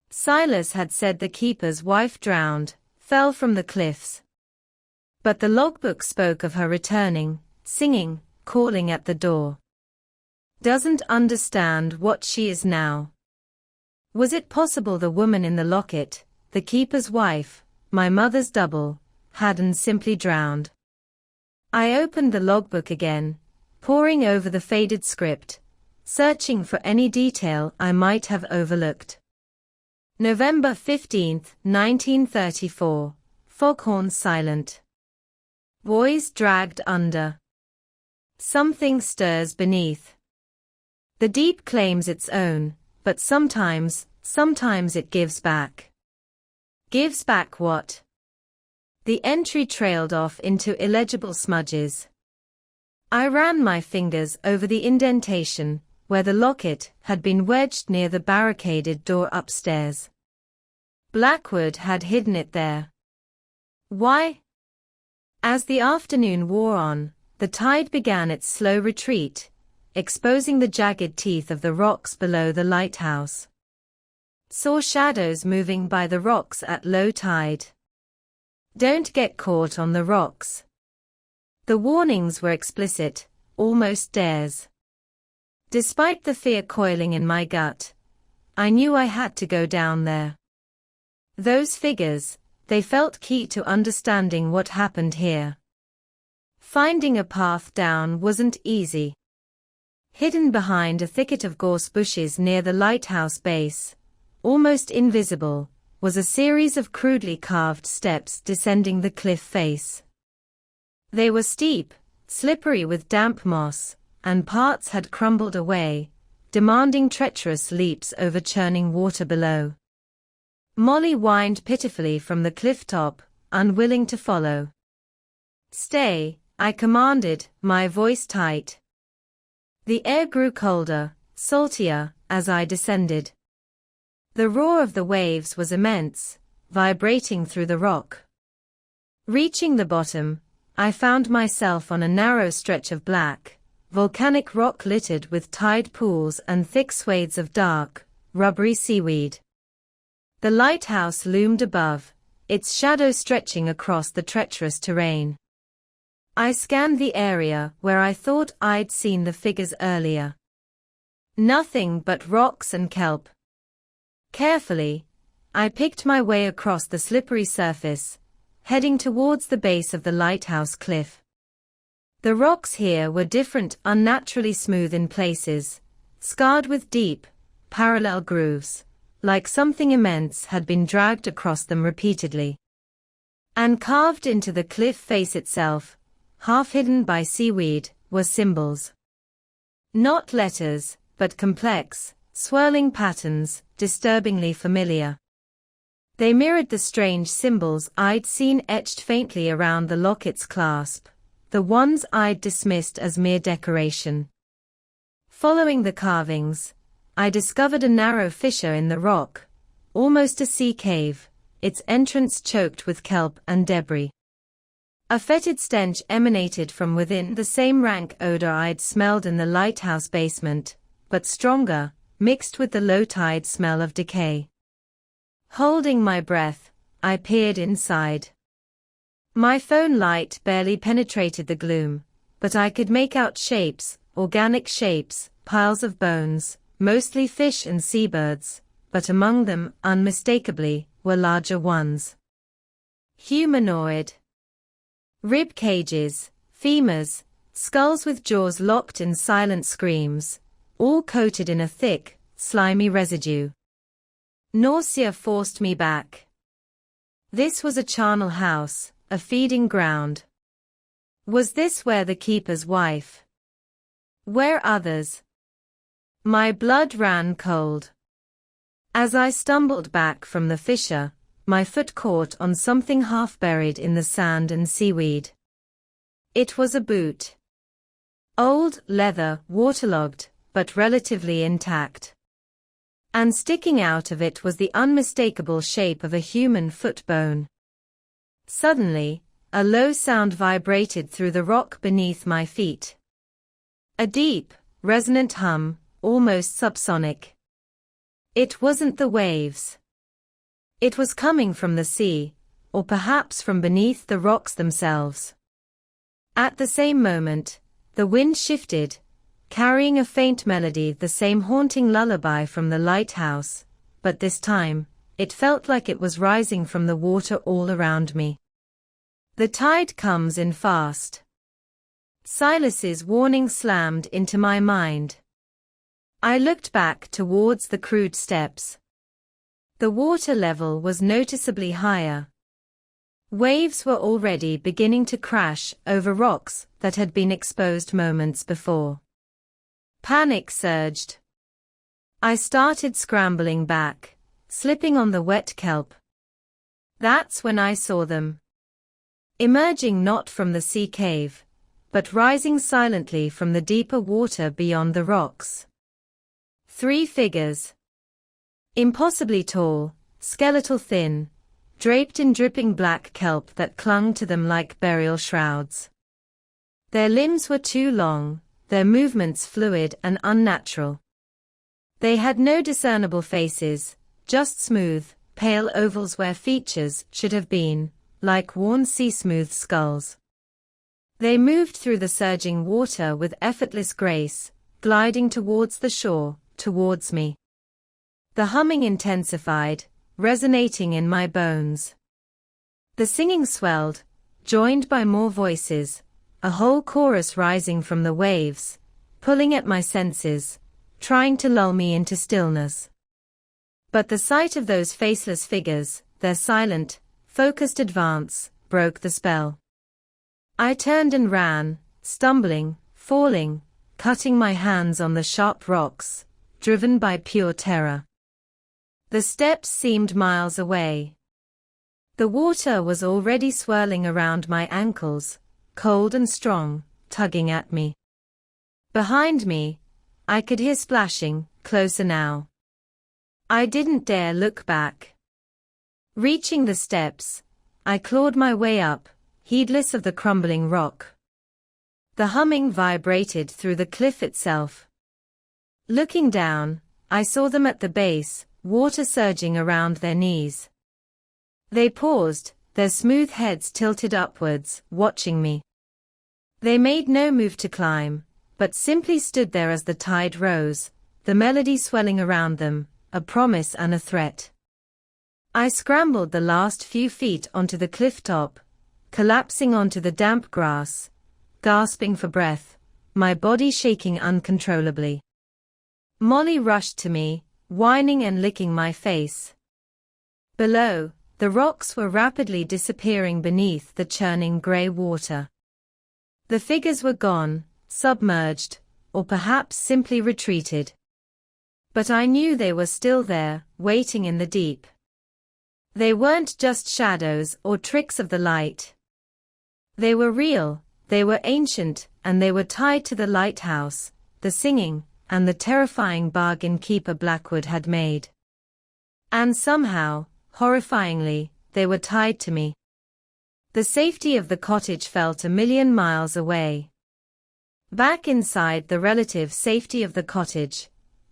[SPEAKER 1] Silas had said the keeper's wife drowned, fell from the cliffs. But the logbook spoke of her returning, singing, calling at the door. Doesn't understand what she is now. Was it possible the woman in the locket, the keeper's wife, my mother's double, hadn't simply drowned? I opened the logbook again, poring over the faded script, searching for any detail I might have overlooked. November 15, 1934. Foghorn silent. Voice dragged under. Something stirs beneath. The deep claims its own, but sometimes it gives back. Gives back what? The entry trailed off into illegible smudges. I ran my fingers over the indentation, where the locket had been wedged near the barricaded door upstairs. Blackwood had hidden it there. Why? As the afternoon wore on, the tide began its slow retreat, exposing the jagged teeth of the rocks below the lighthouse. Saw shadows moving by the rocks at low tide. Don't get caught on the rocks. The warnings were explicit, almost dares. Despite the fear coiling in my gut, I knew I had to go down there. Those figures, they felt key to understanding what happened here. Finding a path down wasn't easy. Hidden behind a thicket of gorse bushes near the lighthouse base, almost invisible, was a series of crudely carved steps descending the cliff face. They were steep, slippery with damp moss, and parts had crumbled away, demanding treacherous leaps over churning water below. Molly whined pitifully from the cliff top, unwilling to follow. "Stay," I commanded, my voice tight. The air grew colder, saltier, as I descended. The roar of the waves was immense, vibrating through the rock. Reaching the bottom, I found myself on a narrow stretch of black, volcanic rock littered with tide pools and thick swathes of dark, rubbery seaweed. The lighthouse loomed above, its shadow stretching across the treacherous terrain. I scanned the area where I thought I'd seen the figures earlier. Nothing but rocks and kelp. Carefully, I picked my way across the slippery surface, heading towards the base of the lighthouse cliff. The rocks here were different, unnaturally smooth in places, scarred with deep, parallel grooves, like something immense had been dragged across them repeatedly. And carved into the cliff face itself, half hidden by seaweed, were symbols. Not letters, but complex, swirling patterns, disturbingly familiar. They mirrored the strange symbols I'd seen etched faintly around the locket's clasp, the ones I'd dismissed as mere decoration. Following the carvings, I discovered a narrow fissure in the rock, almost a sea cave, its entrance choked with kelp and debris. A fetid stench emanated from within, the same rank odor I'd smelled in the lighthouse basement, but stronger, mixed with the low-tide smell of decay. Holding my breath, I peered inside. My phone light barely penetrated the gloom, but I could make out shapes, organic shapes, piles of bones, mostly fish and seabirds, but among them, unmistakably, were larger ones. Humanoid. Rib cages, femurs, skulls with jaws locked in silent screams, all coated in a thick, slimy residue. Nausea forced me back. This was a charnel house, a feeding ground. Was this where the keeper's wife? Where others? My blood ran cold. As I stumbled back from the fissure, my foot caught on something half buried in the sand and seaweed. It was a boot. Old, leather, waterlogged, but relatively intact. And sticking out of it was the unmistakable shape of a human foot bone. Suddenly, a low sound vibrated through the rock beneath my feet. A deep, resonant hum, almost subsonic. It wasn't the waves. It was coming from the sea, or perhaps from beneath the rocks themselves. At the same moment, the wind shifted, carrying a faint melody, the same haunting lullaby from the lighthouse, but this time, it felt like it was rising from the water all around me. The tide comes in fast. Silas's warning slammed into my mind. I looked back towards the crude steps. The water level was noticeably higher. Waves were already beginning to crash over rocks that had been exposed moments before. Panic surged. I started scrambling back, slipping on the wet kelp. That's when I saw them. Emerging not from the sea cave, but rising silently from the deeper water beyond the rocks. 3 figures. Impossibly tall, skeletal thin, draped in dripping black kelp that clung to them like burial shrouds. Their limbs were too long, their movements fluid and unnatural. They had no discernible faces, just smooth, pale ovals where features should have been, like worn sea-smooth skulls. They moved through the surging water with effortless grace, gliding towards the shore, towards me. The humming intensified, resonating in my bones. The singing swelled, joined by more voices, a whole chorus rising from the waves, pulling at my senses, trying to lull me into stillness. But the sight of those faceless figures, their silent, focused advance, broke the spell. I turned and ran, stumbling, falling, cutting my hands on the sharp rocks, driven by pure terror. The steps seemed miles away. The water was already swirling around my ankles, cold and strong, tugging at me. Behind me, I could hear splashing, closer now. I didn't dare look back. Reaching the steps, I clawed my way up, heedless of the crumbling rock. The humming vibrated through the cliff itself. Looking down, I saw them at the base, water surging around their knees. They paused, their smooth heads tilted upwards, watching me. They made no move to climb, but simply stood there as the tide rose, the melody swelling around them, a promise and a threat. I scrambled the last few feet onto the cliff top, collapsing onto the damp grass, gasping for breath, my body shaking uncontrollably. Molly rushed to me, whining and licking my face. Below, the rocks were rapidly disappearing beneath the churning grey water. The figures were gone, submerged, or perhaps simply retreated. But I knew they were still there, waiting in the deep. They weren't just shadows or tricks of the light. They were real, they were ancient, and they were tied to the lighthouse, the singing, and the terrifying bargain Keeper Blackwood had made. And somehow, horrifyingly, they were tied to me. The safety of the cottage felt 1,000,000 miles away. Back inside the relative safety of the cottage,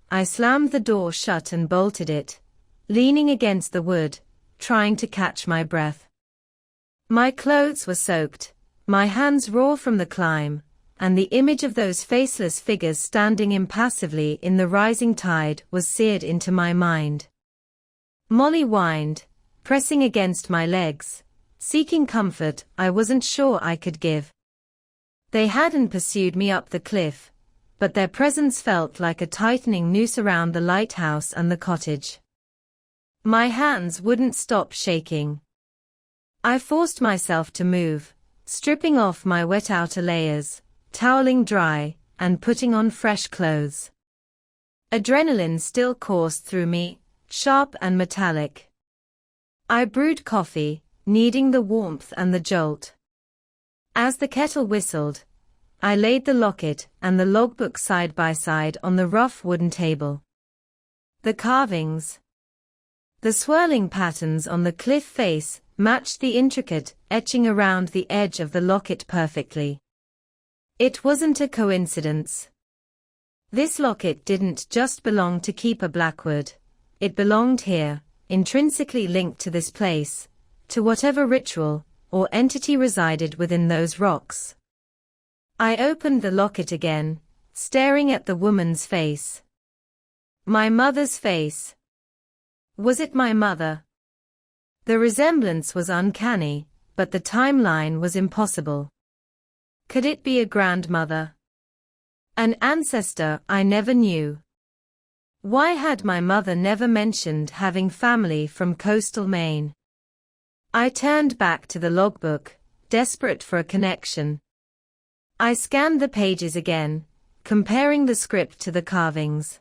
[SPEAKER 1] I slammed the door shut and bolted it, leaning against the wood, trying to catch my breath. My clothes were soaked, my hands raw from the climb, and the image of those faceless figures standing impassively in the rising tide was seared into my mind. Molly whined, pressing against my legs, seeking comfort I wasn't sure I could give. They hadn't pursued me up the cliff, but their presence felt like a tightening noose around the lighthouse and the cottage. My hands wouldn't stop shaking. I forced myself to move, stripping off my wet outer layers, toweling dry, and putting on fresh clothes. Adrenaline still coursed through me, sharp and metallic. I brewed coffee, needing the warmth and the jolt. As the kettle whistled, I laid the locket and the logbook side by side on the rough wooden table. The carvings, the swirling patterns on the cliff face matched the intricate etching around the edge of the locket perfectly. It wasn't a coincidence. This locket didn't just belong to Keeper Blackwood. It belonged here, intrinsically linked to this place, to whatever ritual or entity resided within those rocks. I opened the locket again, staring at the woman's face. My mother's face. Was it my mother? The resemblance was uncanny, but the timeline was impossible. Could it be a grandmother? An ancestor I never knew? Why had my mother never mentioned having family from coastal Maine? I turned back to the logbook, desperate for a connection. I scanned the pages again, comparing the script to the carvings.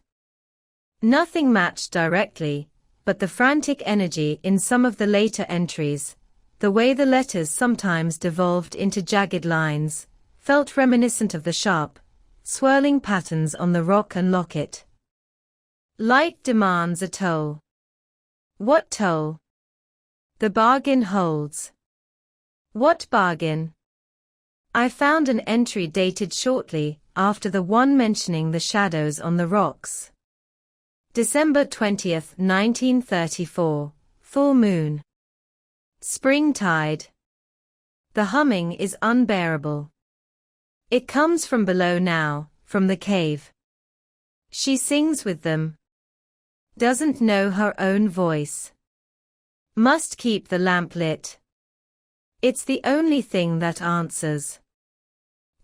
[SPEAKER 1] Nothing matched directly, but the frantic energy in some of the later entries, the way the letters sometimes devolved into jagged lines, felt reminiscent of the sharp, swirling patterns on the rock and locket. Light demands a toll. What toll? The bargain holds. What bargain? I found an entry dated shortly after the one mentioning the shadows on the rocks. December 20th, 1934, full moon. Spring tide. The humming is unbearable. It comes from below now, from the cave. She sings with them. Doesn't know her own voice. Must keep the lamp lit. It's the only thing that answers.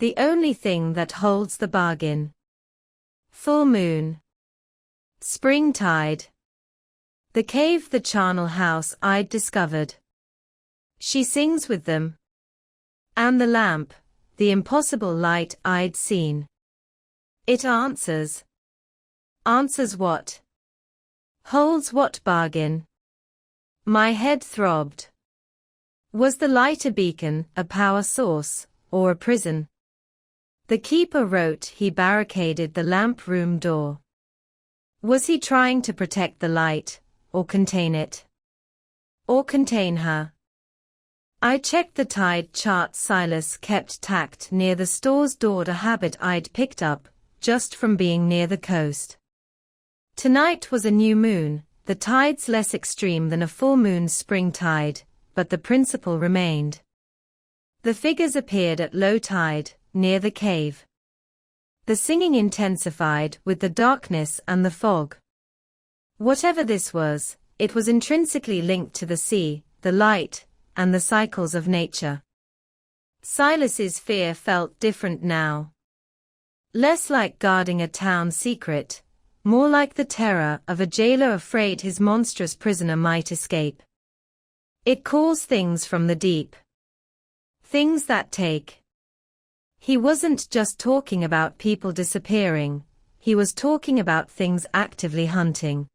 [SPEAKER 1] The only thing that holds the bargain. Full moon. Spring tide. The cave, the charnel house I'd discovered. She sings with them. And the lamp, the impossible light I'd seen. It answers. Answers what? Holds what bargain? My head throbbed. Was the light a beacon, a power source, or a prison? The keeper wrote he barricaded the lamp room door. Was he trying to protect the light, or contain it? Or contain her? I checked the tide chart Silas kept tacked near the store's door, a habit I'd picked up, just from being near the coast. Tonight was a new moon, the tide's less extreme than a full moon spring tide, but the principle remained. The figures appeared at low tide, near the cave. The singing intensified with the darkness and the fog. Whatever this was, it was intrinsically linked to the sea, the light, and the cycles of nature. Silas's fear felt different now. Less like guarding a town secret, more like the terror of a jailer afraid his monstrous prisoner might escape. It calls things from the deep. Things that take. He wasn't just talking about people disappearing, he was talking about things actively hunting.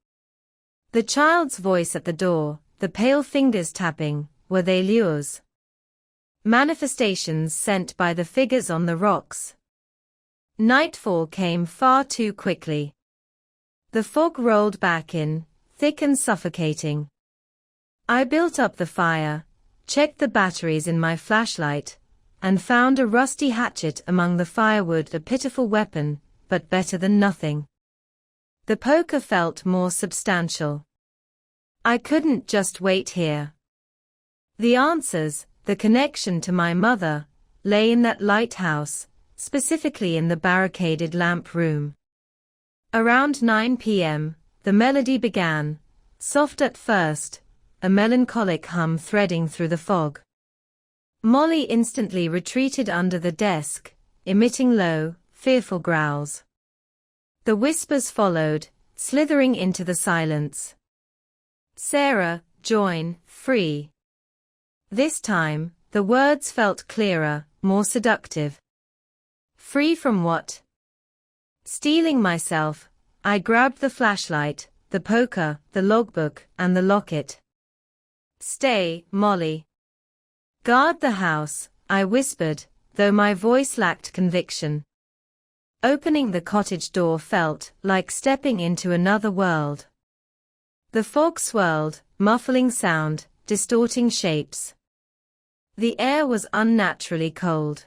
[SPEAKER 1] The child's voice at the door, the pale fingers tapping, were they lures? Manifestations sent by the figures on the rocks. Nightfall came far too quickly. The fog rolled back in, thick and suffocating. I built up the fire, checked the batteries in my flashlight, and found a rusty hatchet among the firewood, a pitiful weapon, but better than nothing. The poker felt more substantial. I couldn't just wait here. The answers, the connection to my mother, lay in that lighthouse, specifically in the barricaded lamp room. Around 9 p.m., the melody began, soft at first, a melancholic hum threading through the fog. Molly instantly retreated under the desk, emitting low, fearful growls. The whispers followed, slithering into the silence. Sarah, join, free. This time, the words felt clearer, more seductive. Free from what? Steeling myself, I grabbed the flashlight, the poker, the logbook, and the locket. Stay, Molly. Guard the house, I whispered, though my voice lacked conviction. Opening the cottage door felt like stepping into another world. The fog swirled, muffling sound, distorting shapes. The air was unnaturally cold.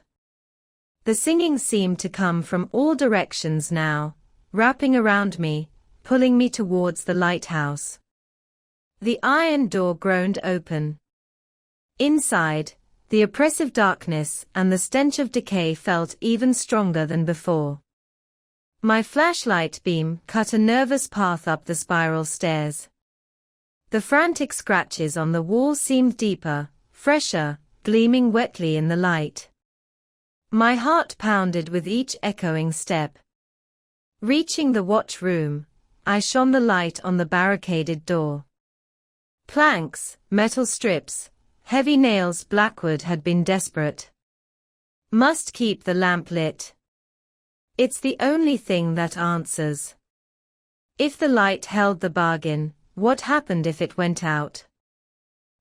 [SPEAKER 1] The singing seemed to come from all directions now, wrapping around me, pulling me towards the lighthouse. The iron door groaned open. Inside, the oppressive darkness and the stench of decay felt even stronger than before. My flashlight beam cut a nervous path up the spiral stairs. The frantic scratches on the wall seemed deeper, fresher, gleaming wetly in the light. My heart pounded with each echoing step. Reaching the watch room, I shone the light on the barricaded door. Planks, metal strips, heavy nails. Blackwood had been desperate. Must keep the lamp lit. It's the only thing that answers. If the light held the bargain, what happened if it went out?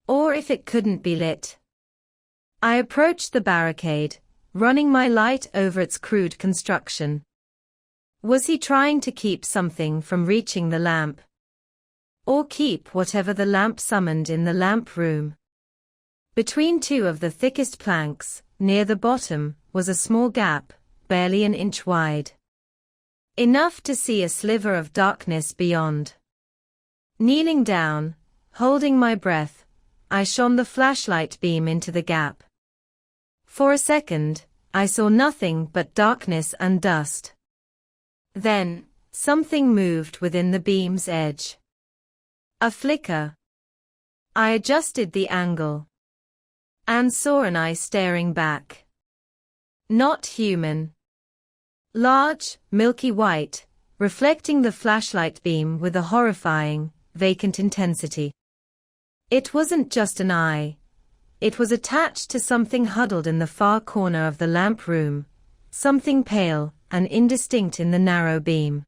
[SPEAKER 1] Or if it couldn't be lit? I approached the barricade, running my light over its crude construction. Was he trying to keep something from reaching the lamp? Or keep whatever the lamp summoned in the lamp room? Between two of the thickest planks, near the bottom, was a small gap, barely an inch wide. Enough to see a sliver of darkness beyond. Kneeling down, holding my breath, I shone the flashlight beam into the gap. For a second, I saw nothing but darkness and dust. Then, something moved within the beam's edge. A flicker. I adjusted the angle. And saw an eye staring back. Not human. Large, milky white, reflecting the flashlight beam with a horrifying, vacant intensity. It wasn't just an eye. It was attached to something huddled in the far corner of the lamp room, something pale and indistinct in the narrow beam.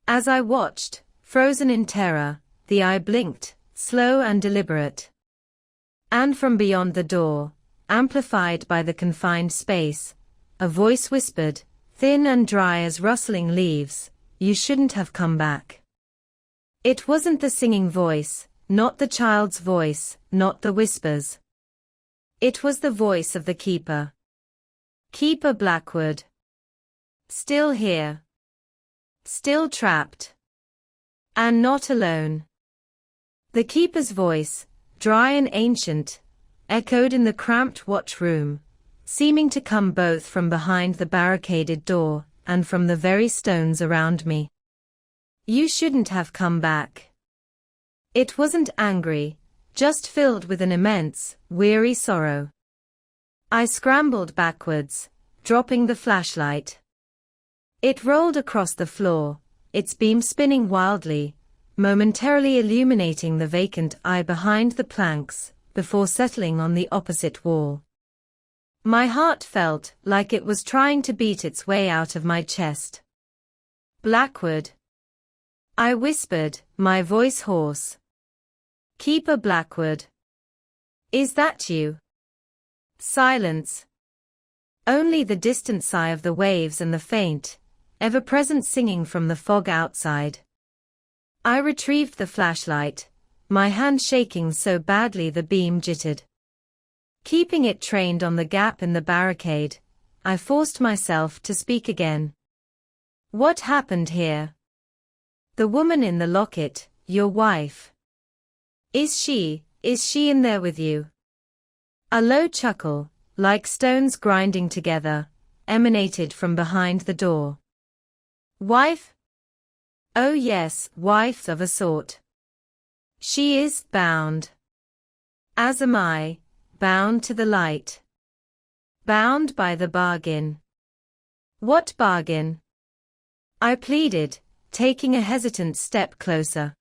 [SPEAKER 1] As I watched, frozen in terror, the eye blinked, slow and deliberate. And from beyond the door, amplified by the confined space, a voice whispered, thin and dry as rustling leaves, "You shouldn't have come back." It wasn't the singing voice, not the child's voice, not the whispers. It was the voice of the keeper. Keeper Blackwood. Still here. Still trapped. And not alone. The keeper's voice, dry and ancient, echoed in the cramped watch room, seeming to come both from behind the barricaded door and from the very stones around me. You shouldn't have come back. It wasn't angry, just filled with an immense, weary sorrow. I scrambled backwards, dropping the flashlight. It rolled across the floor, its beam spinning wildly, momentarily illuminating the vacant eye behind the planks, before settling on the opposite wall. My heart felt like it was trying to beat its way out of my chest. Blackwood. I whispered, my voice hoarse. Keeper Blackwood. Is that you? Silence. Only the distant sigh of the waves and the faint, ever-present singing from the fog outside. I retrieved the flashlight, my hand shaking so badly the beam jittered. Keeping it trained on the gap in the barricade, I forced myself to speak again. What happened here? The woman in the locket, your wife. Is she in there with you? A low chuckle, like stones grinding together, emanated from behind the door. Wife? Oh yes, wife of a sort. She is bound. As am I, bound to the light. Bound by the bargain. What bargain? I pleaded, taking a hesitant step closer.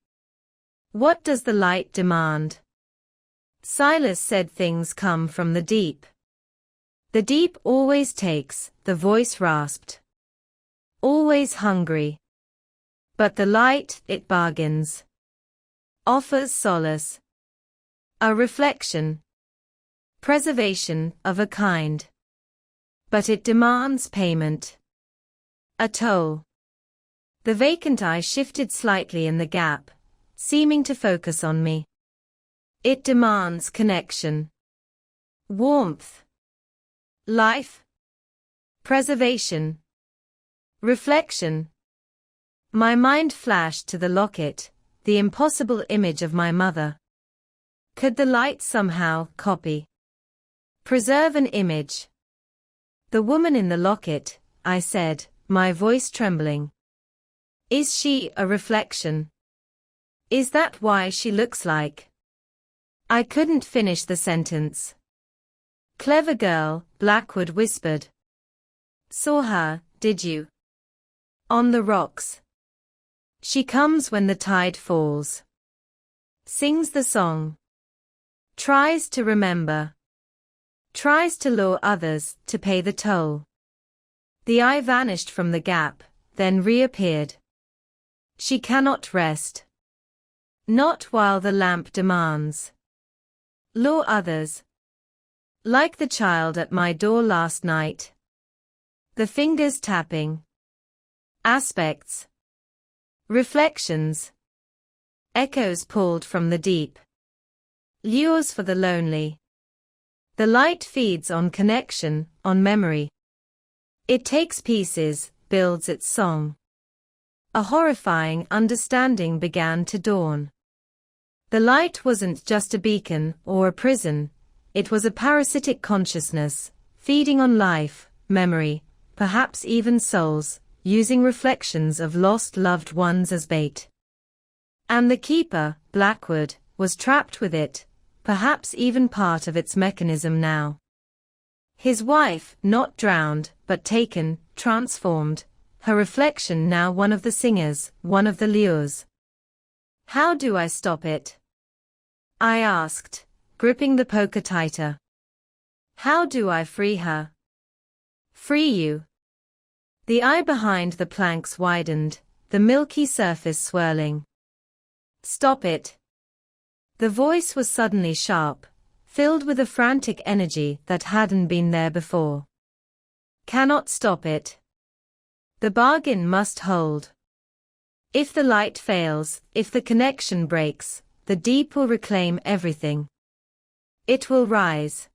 [SPEAKER 1] What does the light demand? Silas said things come from the deep. The deep always takes, the voice rasped. Always hungry. But the light, it bargains. Offers solace. A reflection. Preservation of a kind. But it demands payment. A toll. The vacant eye shifted slightly in the gap, seeming to focus on me. It demands connection. Warmth. Life. Preservation. Reflection. My mind flashed to the locket, the impossible image of my mother. Could the light somehow copy? Preserve an image? The woman in the locket, I said, my voice trembling. Is she a reflection? Is that why she looks like? I couldn't finish the sentence. Clever girl, Blackwood whispered. Saw her, did you? On the rocks. She comes when the tide falls. Sings the song. Tries to remember. Tries to lure others to pay the toll. The eye vanished from the gap, then reappeared. She cannot rest. Not while the lamp demands. Lure others. Like the child at my door last night. The fingers tapping. Aspects. Reflections. Echoes pulled from the deep. Lures for the lonely. The light feeds on connection, on memory. It takes pieces, builds its song. A horrifying understanding began to dawn. The light wasn't just a beacon or a prison, it was a parasitic consciousness, feeding on life, memory, perhaps even souls, using reflections of lost loved ones as bait. And the keeper, Blackwood, was trapped with it, perhaps even part of its mechanism now. His wife, not drowned, but taken, transformed, her reflection now one of the singers, one of the lures. How do I stop it? I asked, gripping the poker tighter. How do I free her? Free you. The eye behind the planks widened, the milky surface swirling. Stop it. The voice was suddenly sharp, filled with a frantic energy that hadn't been there before. Cannot stop it. The bargain must hold. If the light fails, if the connection breaks, the deep will reclaim everything. It will rise.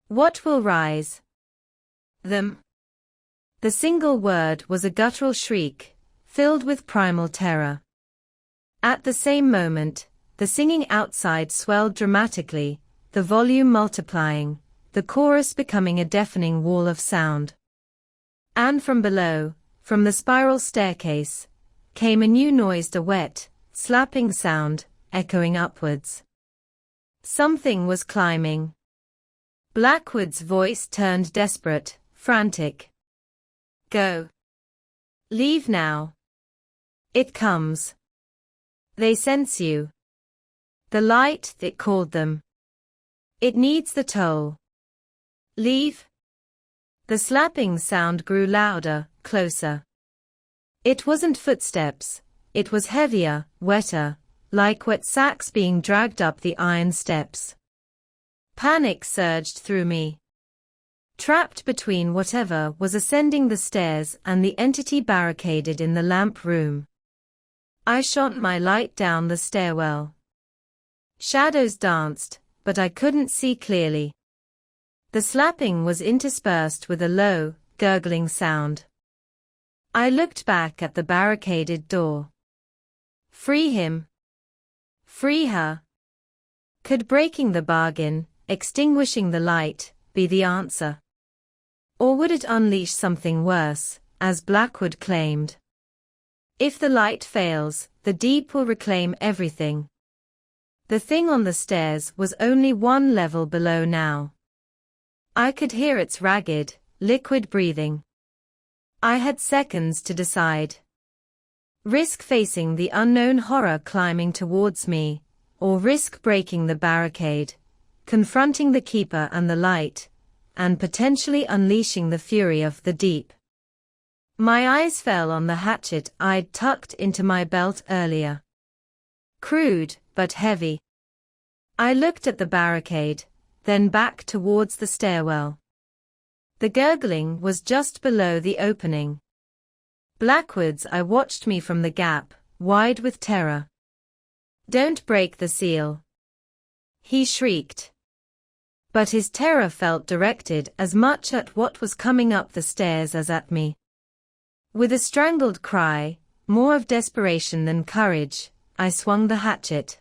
[SPEAKER 1] What will rise? Them. The single word was a guttural shriek, filled with primal terror. At the same moment, the singing outside swelled dramatically, the volume multiplying, the chorus becoming a deafening wall of sound. And from below, from the spiral staircase, came a new noise, a wet, slapping sound, echoing upwards. Something was climbing. Blackwood's voice turned desperate, frantic. Go. Leave now. It comes. They sense you. The light, it called them. It needs the toll. Leave. The slapping sound grew louder, closer. It wasn't footsteps, it was heavier, wetter, like wet sacks being dragged up the iron steps. Panic surged through me. Trapped between whatever was ascending the stairs and the entity barricaded in the lamp room. I shot my light down the stairwell. Shadows danced, but I couldn't see clearly. The slapping was interspersed with a low, gurgling sound. I looked back at the barricaded door. Free him. Free her. Could breaking the bargain, extinguishing the light, be the answer? Or would it unleash something worse, as Blackwood claimed? If the light fails, the deep will reclaim everything. The thing on the stairs was only one level below now. I could hear its ragged, liquid breathing. I had seconds to decide. Risk facing the unknown horror climbing towards me, or risk breaking the barricade, confronting the keeper and the light, and potentially unleashing the fury of the deep. My eyes fell on the hatchet I'd tucked into my belt earlier. Crude, but heavy. I looked at the barricade, then back towards the stairwell. The gurgling was just below the opening. Blackwood's eye watched me from the gap, wide with terror. "Don't break the seal," he shrieked. But his terror felt directed as much at what was coming up the stairs as at me. With a strangled cry, more of desperation than courage, I swung the hatchet.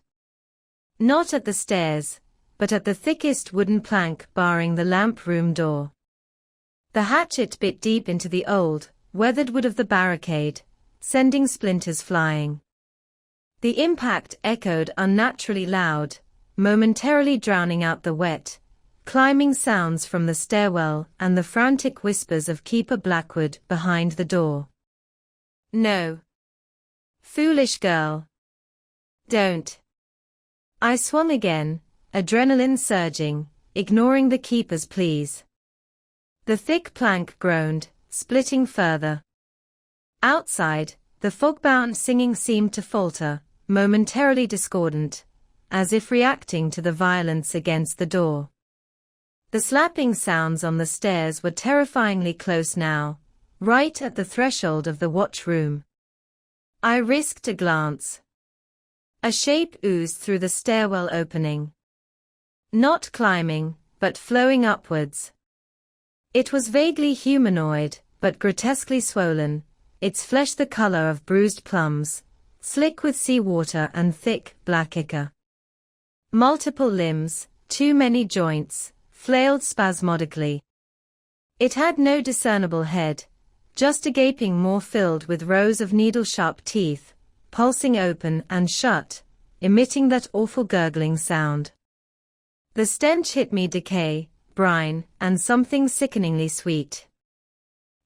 [SPEAKER 1] Not at the stairs, but at the thickest wooden plank barring the lamp room door. The hatchet bit deep into the old, weathered wood of the barricade, sending splinters flying. The impact echoed unnaturally loud, momentarily drowning out the wet, climbing sounds from the stairwell and the frantic whispers of Keeper Blackwood behind the door. "No. Foolish girl. Don't." I swung again, adrenaline surging, ignoring the keeper's pleas. The thick plank groaned, splitting further. Outside, the fog-bound singing seemed to falter, momentarily discordant, as if reacting to the violence against the door. The slapping sounds on the stairs were terrifyingly close now, right at the threshold of the watch room. I risked a glance. A shape oozed through the stairwell opening. Not climbing, but flowing upwards. It was vaguely humanoid, but grotesquely swollen, its flesh the color of bruised plums, slick with seawater and thick, black ichor. Multiple limbs, too many joints, flailed spasmodically. It had no discernible head, just a gaping maw filled with rows of needle-sharp teeth, pulsing open and shut, emitting that awful gurgling sound. The stench hit me: decay, brine, and something sickeningly sweet.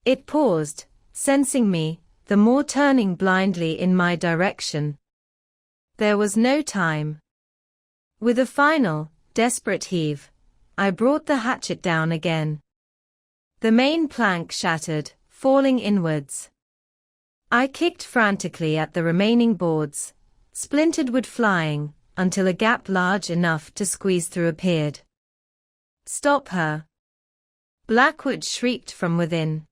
[SPEAKER 1] It paused, sensing me, the maw turning blindly in my direction. There was no time. With a final, desperate heave, I brought the hatchet down again. The main plank shattered, falling inwards. I kicked frantically at the remaining boards, splintered wood flying, until a gap large enough to squeeze through appeared. "Stop her!" Blackwood shrieked from within.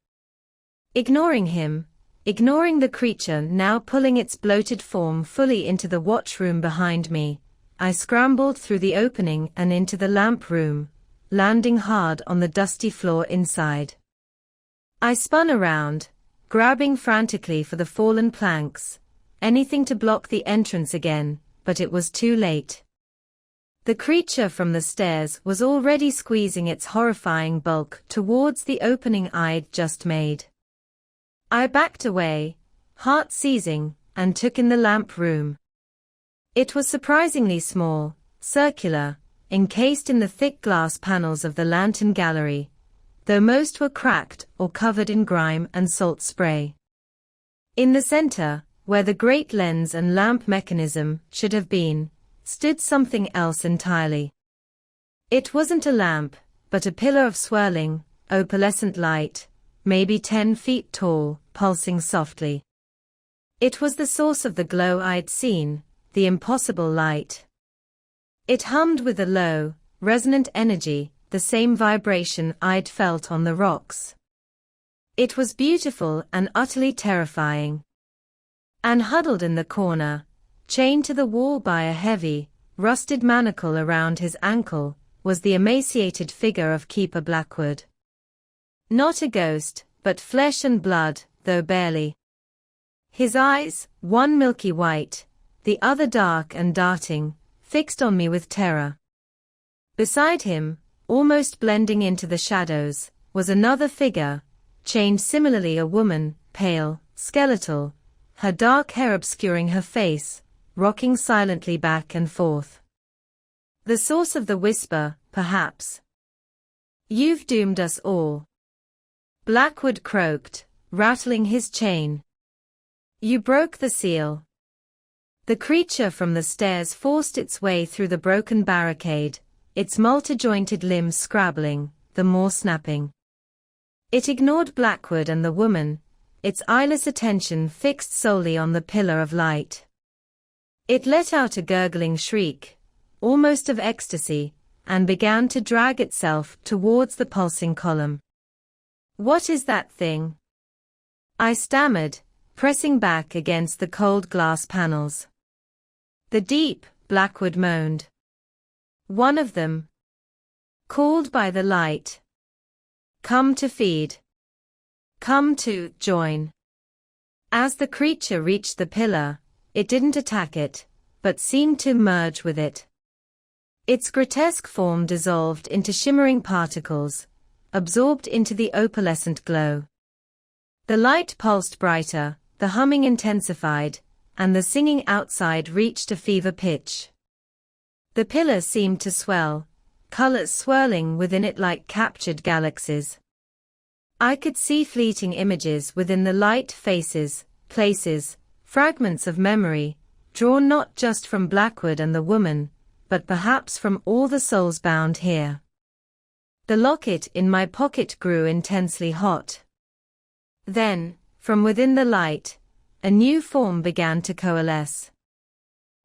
[SPEAKER 1] Ignoring him, ignoring the creature now pulling its bloated form fully into the watchroom behind me, I scrambled through the opening and into the lamp room, landing hard on the dusty floor inside. I spun around, grabbing frantically for the fallen planks, anything to block the entrance again, but it was too late. The creature from the stairs was already squeezing its horrifying bulk towards the opening I'd just made. I backed away, heart seizing, and took in the lamp room. It was surprisingly small, circular, encased in the thick glass panels of the lantern gallery, though most were cracked or covered in grime and salt spray. In the center, where the great lens and lamp mechanism should have been, stood something else entirely. It wasn't a lamp, but a pillar of swirling, opalescent light, maybe 10 feet tall, pulsing softly. It was the source of the glow I'd seen, the impossible light. It hummed with a low, resonant energy, the same vibration I'd felt on the rocks. It was beautiful and utterly terrifying. And huddled in the corner, chained to the wall by a heavy, rusted manacle around his ankle, was the emaciated figure of Keeper Blackwood. Not a ghost, but flesh and blood, though barely. His eyes, one milky white, the other dark and darting, fixed on me with terror. Beside him, almost blending into the shadows, was another figure, chained similarly, a woman, pale, skeletal, her dark hair obscuring her face, rocking silently back and forth. The source of the whisper, perhaps. "You've doomed us all," Blackwood croaked, rattling his chain. "You broke the seal. The creature from the stairs forced its way through the broken barricade, its multi-jointed limbs scrabbling, the more snapping. It ignored Blackwood and the woman, its eyeless attention fixed solely on the pillar of light. It let out a gurgling shriek, almost of ecstasy, and began to drag itself towards the pulsing column. "What is that thing?" I stammered, pressing back against the cold glass panels. "The deep," Blackwood moaned. "One of them. Called by the light. Come to feed. Come to join." As the creature reached the pillar, it didn't attack it, but seemed to merge with it. Its grotesque form dissolved into shimmering particles, absorbed into the opalescent glow. The light pulsed brighter, the humming intensified, and the singing outside reached a fever pitch. The pillar seemed to swell, colors swirling within it like captured galaxies. I could see fleeting images within the light, faces, places, fragments of memory, drawn not just from Blackwood and the woman, but perhaps from all the souls bound here. The locket in my pocket grew intensely hot. Then, from within the light, a new form began to coalesce.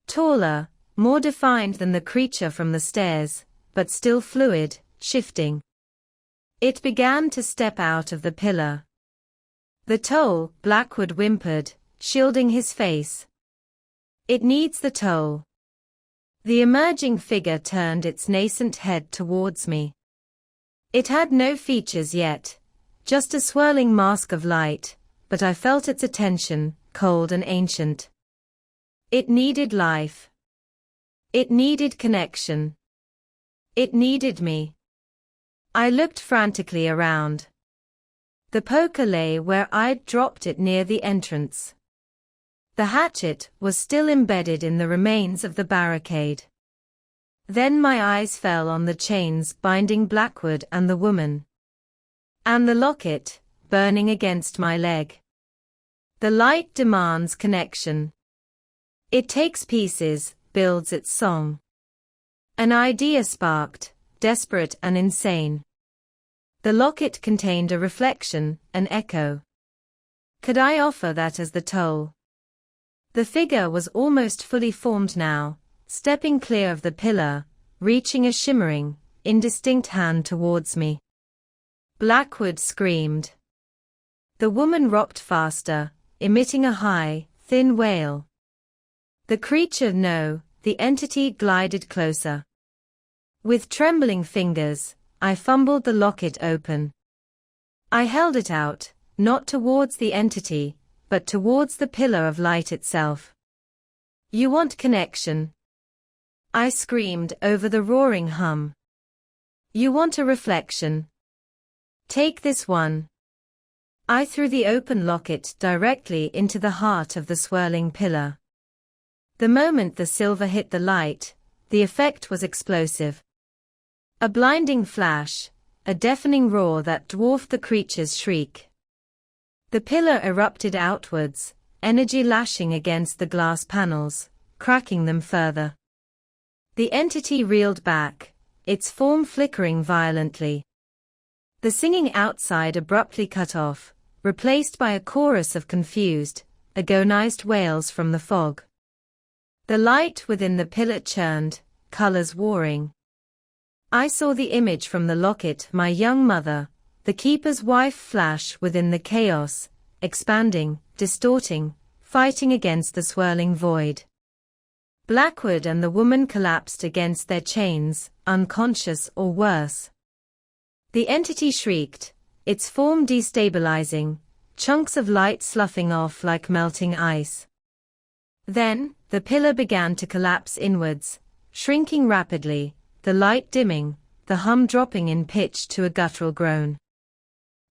[SPEAKER 1] Taller, more defined than the creature from the stairs, but still fluid, shifting. It began to step out of the pillar. "The toll," Blackwood whimpered, shielding his face. "It needs the toll." The emerging figure turned its nascent head towards me. It had no features yet, just a swirling mask of light, but I felt its attention, cold and ancient. It needed life. It needed connection. It needed me. I looked frantically around. The poker lay where I'd dropped it near the entrance. The hatchet was still embedded in the remains of the barricade. Then my eyes fell on the chains binding Blackwood and the woman. And the locket, burning against my leg. The light demands connection. It takes pieces, builds its song. An idea sparked, desperate and insane. The locket contained a reflection, an echo. Could I offer that as the toll? The figure was almost fully formed now, stepping clear of the pillar, reaching a shimmering, indistinct hand towards me. Blackwood screamed. The woman rocked faster, emitting a high, thin wail. The creature, no, the entity glided closer. With trembling fingers, I fumbled the locket open. I held it out, not towards the entity, but towards the pillar of light itself. "You want connection?" I screamed over the roaring hum. "You want a reflection? Take this one." I threw the open locket directly into the heart of the swirling pillar. The moment the silver hit the light, the effect was explosive. A blinding flash, a deafening roar that dwarfed the creature's shriek. The pillar erupted outwards, energy lashing against the glass panels, cracking them further. The entity reeled back, its form flickering violently. The singing outside abruptly cut off, replaced by a chorus of confused, agonized wails from the fog. The light within the pillar churned, colors warring. I saw the image from the locket, my young mother, the keeper's wife, flash within the chaos, expanding, distorting, fighting against the swirling void. Blackwood and the woman collapsed against their chains, unconscious or worse. The entity shrieked, its form destabilizing, chunks of light sloughing off like melting ice. Then, the pillar began to collapse inwards, shrinking rapidly, the light dimming, the hum dropping in pitch to a guttural groan.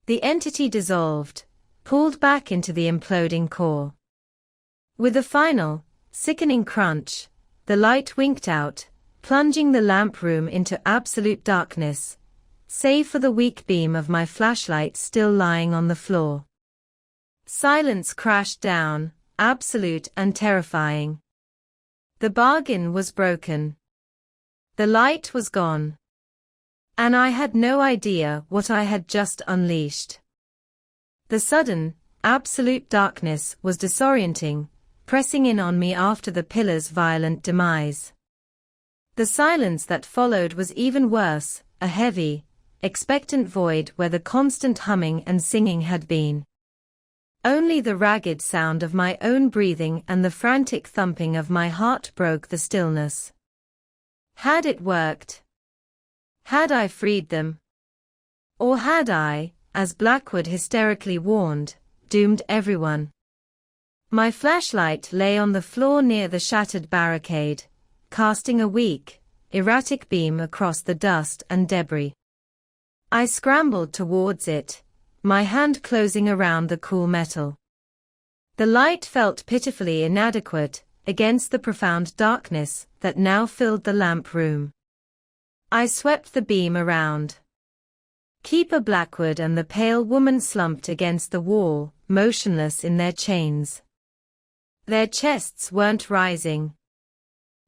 [SPEAKER 1] The entity dissolved, pulled back into the imploding core. With a final, sickening crunch, the light winked out, plunging the lamp room into absolute darkness, save for the weak beam of my flashlight still lying on the floor. Silence crashed down, absolute and terrifying. The bargain was broken. The light was gone. And I had no idea what I had just unleashed. The sudden, absolute darkness was disorienting, pressing in on me after the pillar's violent demise. The silence that followed was even worse, a heavy, expectant void where the constant humming and singing had been. Only the ragged sound of my own breathing and the frantic thumping of my heart broke the stillness. Had it worked? Had I freed them? Or had I, as Blackwood hysterically warned, doomed everyone? My flashlight lay on the floor near the shattered barricade, casting a weak, erratic beam across the dust and debris. I scrambled towards it, my hand closing around the cool metal. The light felt pitifully inadequate against the profound darkness that now filled the lamp room. I swept the beam around. Keeper Blackwood and the pale woman slumped against the wall, motionless in their chains. Their chests weren't rising.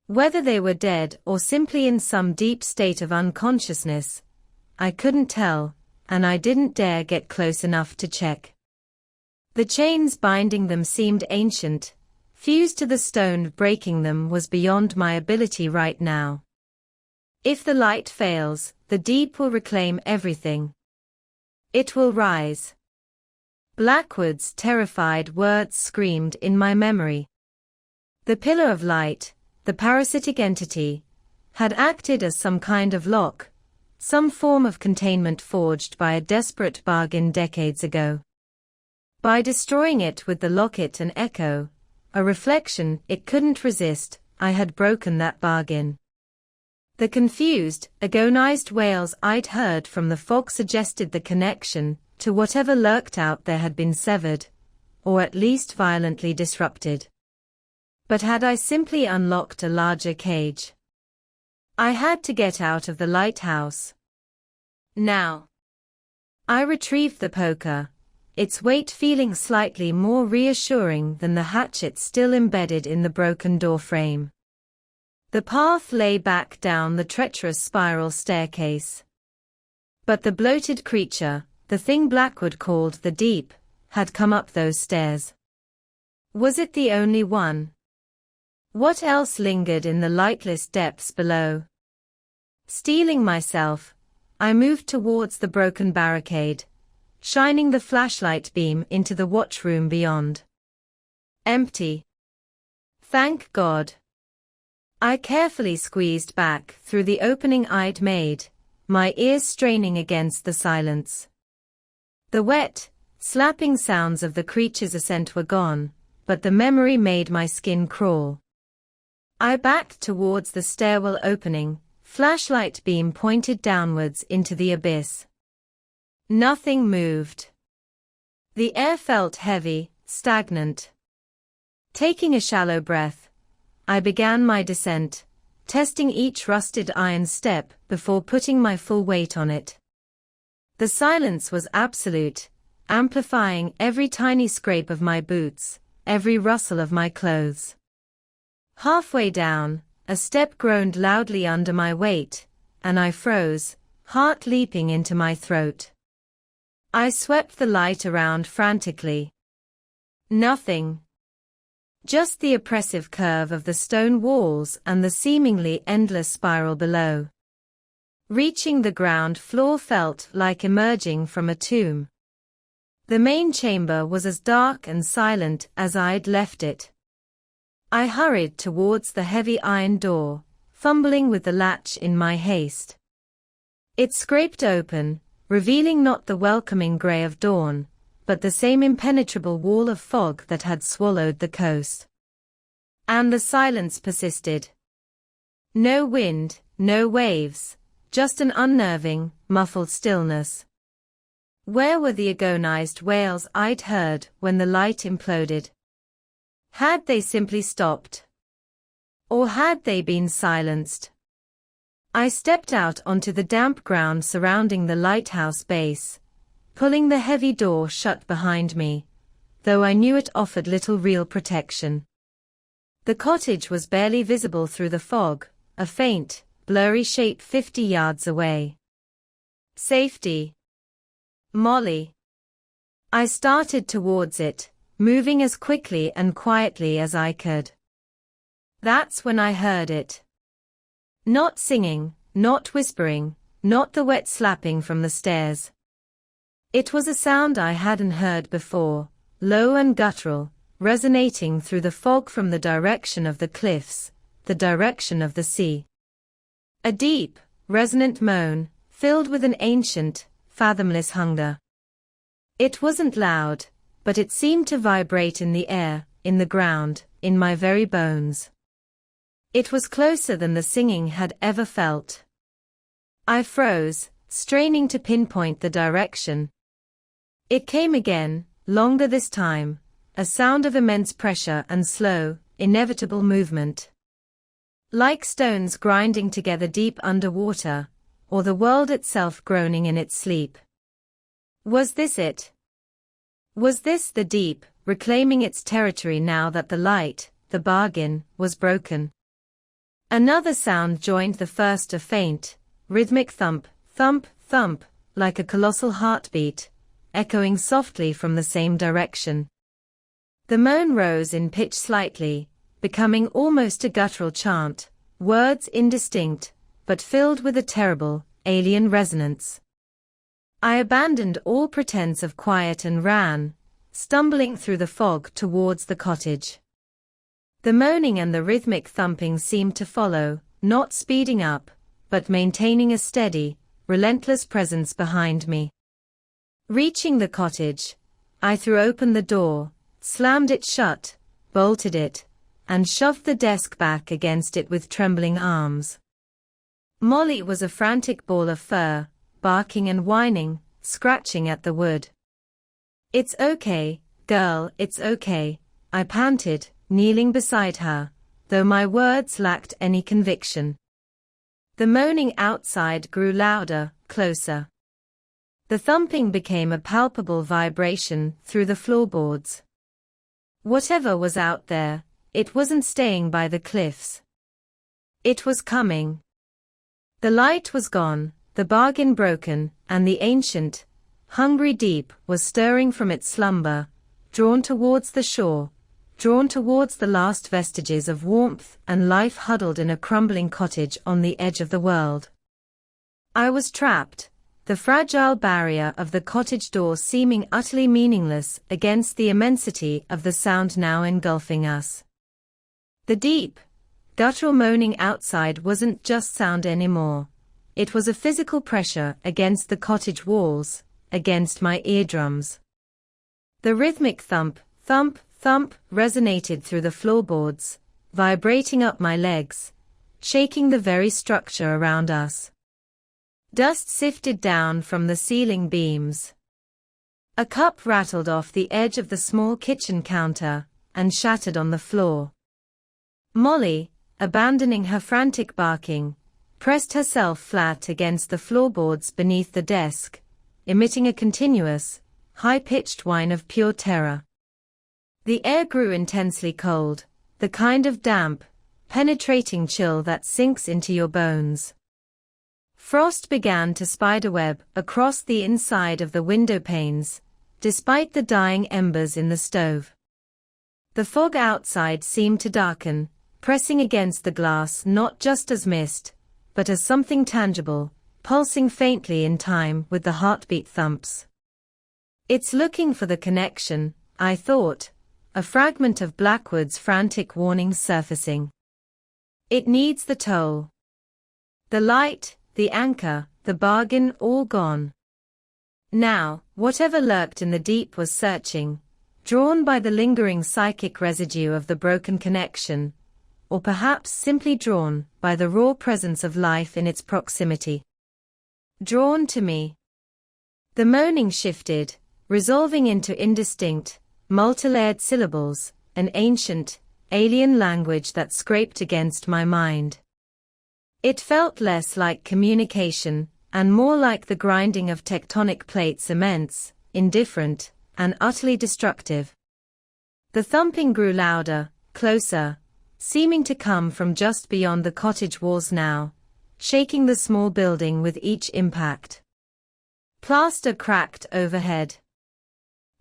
[SPEAKER 1] Whether they were dead or simply in some deep state of unconsciousness, I couldn't tell, and I didn't dare get close enough to check. The chains binding them seemed ancient, fused to the stone breaking them was beyond my ability right now. If the light fails, the deep will reclaim everything. It will rise. Blackwood's terrified words screamed in my memory. The pillar of light, the parasitic entity, had acted as some kind of lock, some form of containment forged by a desperate bargain decades ago. By destroying it with the locket and echo, a reflection it couldn't resist, I had broken that bargain. The confused, agonized wails I'd heard from the fog suggested the connection to whatever lurked out there had been severed, or at least violently disrupted. But had I simply unlocked a larger cage? I had to get out of the lighthouse. Now. I retrieved the poker, its weight feeling slightly more reassuring than the hatchet still embedded in the broken door frame. The path lay back down the treacherous spiral staircase. But the bloated creature, the thing Blackwood called the Deep, had come up those stairs. Was it the only one? What else lingered in the lightless depths below? Steeling myself, I moved towards the broken barricade, shining the flashlight beam into the watchroom beyond. Empty. Thank God. I carefully squeezed back through the opening I'd made, my ears straining against the silence. The wet, slapping sounds of the creature's ascent were gone, but the memory made my skin crawl. I backed towards the stairwell opening, flashlight beam pointed downwards into the abyss. Nothing moved. The air felt heavy, stagnant. Taking a shallow breath, I began my descent, testing each rusted iron step before putting my full weight on it. The silence was absolute, amplifying every tiny scrape of my boots, every rustle of my clothes. Halfway down, a step groaned loudly under my weight, and I froze, heart leaping into my throat. I swept the light around frantically. Nothing. Just the oppressive curve of the stone walls and the seemingly endless spiral below. Reaching the ground floor felt like emerging from a tomb. The main chamber was as dark and silent as I'd left it. I hurried towards the heavy iron door, fumbling with the latch in my haste. It scraped open, revealing not the welcoming grey of dawn, but the same impenetrable wall of fog that had swallowed the coast. And the silence persisted. No wind, no waves, just an unnerving, muffled stillness. Where were the agonized wails I'd heard when the light imploded? Had they simply stopped? Or had they been silenced? I stepped out onto the damp ground surrounding the lighthouse base, pulling the heavy door shut behind me, though I knew it offered little real protection. The cottage was barely visible through the fog, a faint, blurry shape 50 yards away. Safety. Molly. I started towards it, moving as quickly and quietly as I could. That's when I heard it. Not singing, not whispering, not the wet slapping from the stairs. It was a sound I hadn't heard before, low and guttural, resonating through the fog from the direction of the cliffs, the direction of the sea. A deep, resonant moan, filled with an ancient, fathomless hunger. It wasn't loud, but it seemed to vibrate in the air, in the ground, in my very bones. It was closer than the singing had ever felt. I froze, straining to pinpoint the direction. It came again, longer this time, a sound of immense pressure and slow, inevitable movement. Like stones grinding together deep underwater, or the world itself groaning in its sleep. Was this it? Was this the deep, reclaiming its territory now that the light, the bargain, was broken? Another sound joined the first, a faint, rhythmic thump, thump, thump, like a colossal heartbeat, echoing softly from the same direction. The moan rose in pitch slightly, becoming almost a guttural chant, words indistinct, but filled with a terrible, alien resonance. I abandoned all pretense of quiet and ran, stumbling through the fog towards the cottage. The moaning and the rhythmic thumping seemed to follow, not speeding up, but maintaining a steady, relentless presence behind me. Reaching the cottage, I threw open the door, slammed it shut, bolted it, and shoved the desk back against it with trembling arms. Molly was a frantic ball of fur, barking and whining, scratching at the wood. "It's okay, girl, it's okay," I panted, kneeling beside her, though my words lacked any conviction. The moaning outside grew louder, closer. The thumping became a palpable vibration through the floorboards. Whatever was out there, it wasn't staying by the cliffs. It was coming. The light was gone, the bargain broken, and the ancient, hungry deep was stirring from its slumber, drawn towards the shore, drawn towards the last vestiges of warmth and life huddled in a crumbling cottage on the edge of the world. I was trapped, the fragile barrier of the cottage door seeming utterly meaningless against the immensity of the sound now engulfing us. The deep, guttural moaning outside wasn't just sound anymore. It was a physical pressure against the cottage walls, against my eardrums. The rhythmic thump, thump, thump resonated through the floorboards, vibrating up my legs, shaking the very structure around us. Dust sifted down from the ceiling beams. A cup rattled off the edge of the small kitchen counter and shattered on the floor. Molly, abandoning her frantic barking, pressed herself flat against the floorboards beneath the desk, emitting a continuous, high-pitched whine of pure terror. The air grew intensely cold, the kind of damp, penetrating chill that sinks into your bones. Frost began to spiderweb across the inside of the window panes, despite the dying embers in the stove. The fog outside seemed to darken, pressing against the glass not just as mist, but as something tangible, pulsing faintly in time with the heartbeat thumps. "It's looking for the connection," I thought, a fragment of Blackwood's frantic warnings surfacing. "It needs the toll. The light, the anchor, the bargain all gone." Now, whatever lurked in the deep was searching, drawn by the lingering psychic residue of the broken connection, or perhaps simply drawn by the raw presence of life in its proximity. Drawn to me. The moaning shifted, resolving into indistinct, multilayered syllables, an ancient, alien language that scraped against my mind. It felt less like communication, and more like the grinding of tectonic plates, immense, indifferent, and utterly destructive. The thumping grew louder, closer, seeming to come from just beyond the cottage walls now, shaking the small building with each impact. Plaster cracked overhead.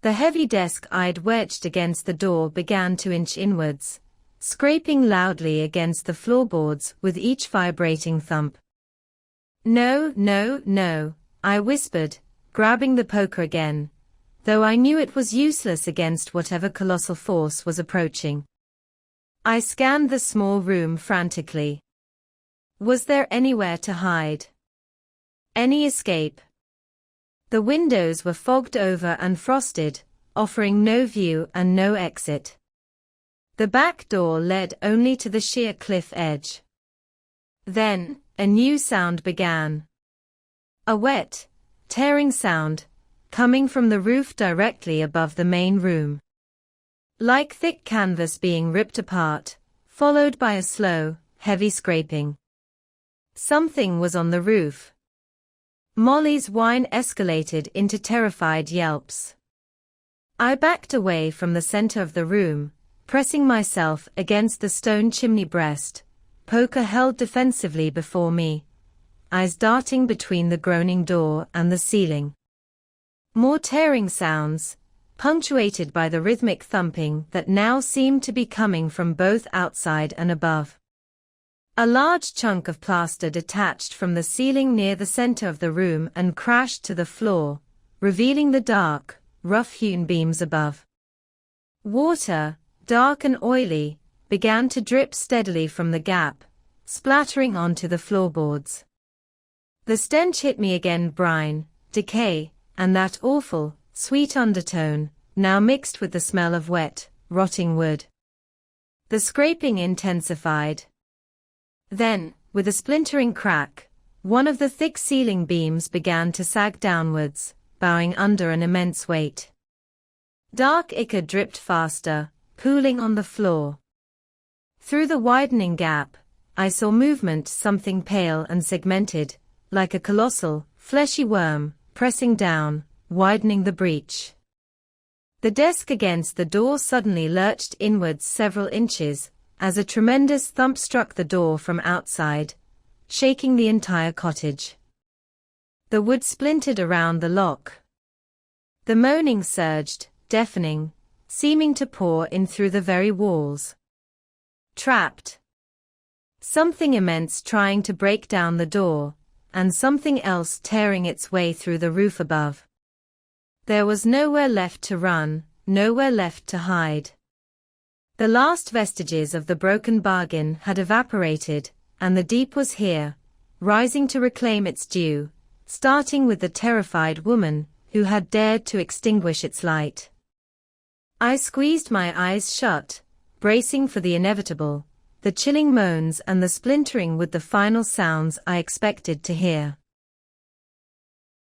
[SPEAKER 1] The heavy desk I'd wedged against the door began to inch inwards, scraping loudly against the floorboards with each vibrating thump. "No, no, no," I whispered, grabbing the poker again, though I knew it was useless against whatever colossal force was approaching. I scanned the small room frantically. Was there anywhere to hide? Any escape? The windows were fogged over and frosted, offering no view and no exit. The back door led only to the sheer cliff edge. Then, a new sound began. A wet, tearing sound, coming from the roof directly above the main room. Like thick canvas being ripped apart, followed by a slow, heavy scraping. Something was on the roof. Molly's whine escalated into terrified yelps. I backed away from the center of the room, pressing myself against the stone chimney breast, poker held defensively before me, eyes darting between the groaning door and the ceiling. More tearing sounds, punctuated by the rhythmic thumping that now seemed to be coming from both outside and above. A large chunk of plaster detached from the ceiling near the center of the room and crashed to the floor, revealing the dark, rough-hewn beams above. Water, dark and oily, began to drip steadily from the gap, splattering onto the floorboards. The stench hit me again: brine, decay, and that awful, sweet undertone, now mixed with the smell of wet, rotting wood. The scraping intensified. Then, with a splintering crack, one of the thick ceiling beams began to sag downwards, bowing under an immense weight. Dark ichor dripped faster, pooling on the floor. Through the widening gap, I saw movement, something pale and segmented, like a colossal, fleshy worm, pressing down, widening the breach. The desk against the door suddenly lurched inwards several inches, as a tremendous thump struck the door from outside, shaking the entire cottage. The wood splintered around the lock. The moaning surged, deafening, seeming to pour in through the very walls. Trapped. Something immense trying to break down the door, and something else tearing its way through the roof above. There was nowhere left to run, nowhere left to hide. The last vestiges of the broken bargain had evaporated, and the deep was here, rising to reclaim its due, starting with the terrified woman who had dared to extinguish its light. I squeezed my eyes shut, bracing for the inevitable, the chilling moans and the splintering with the final sounds I expected to hear.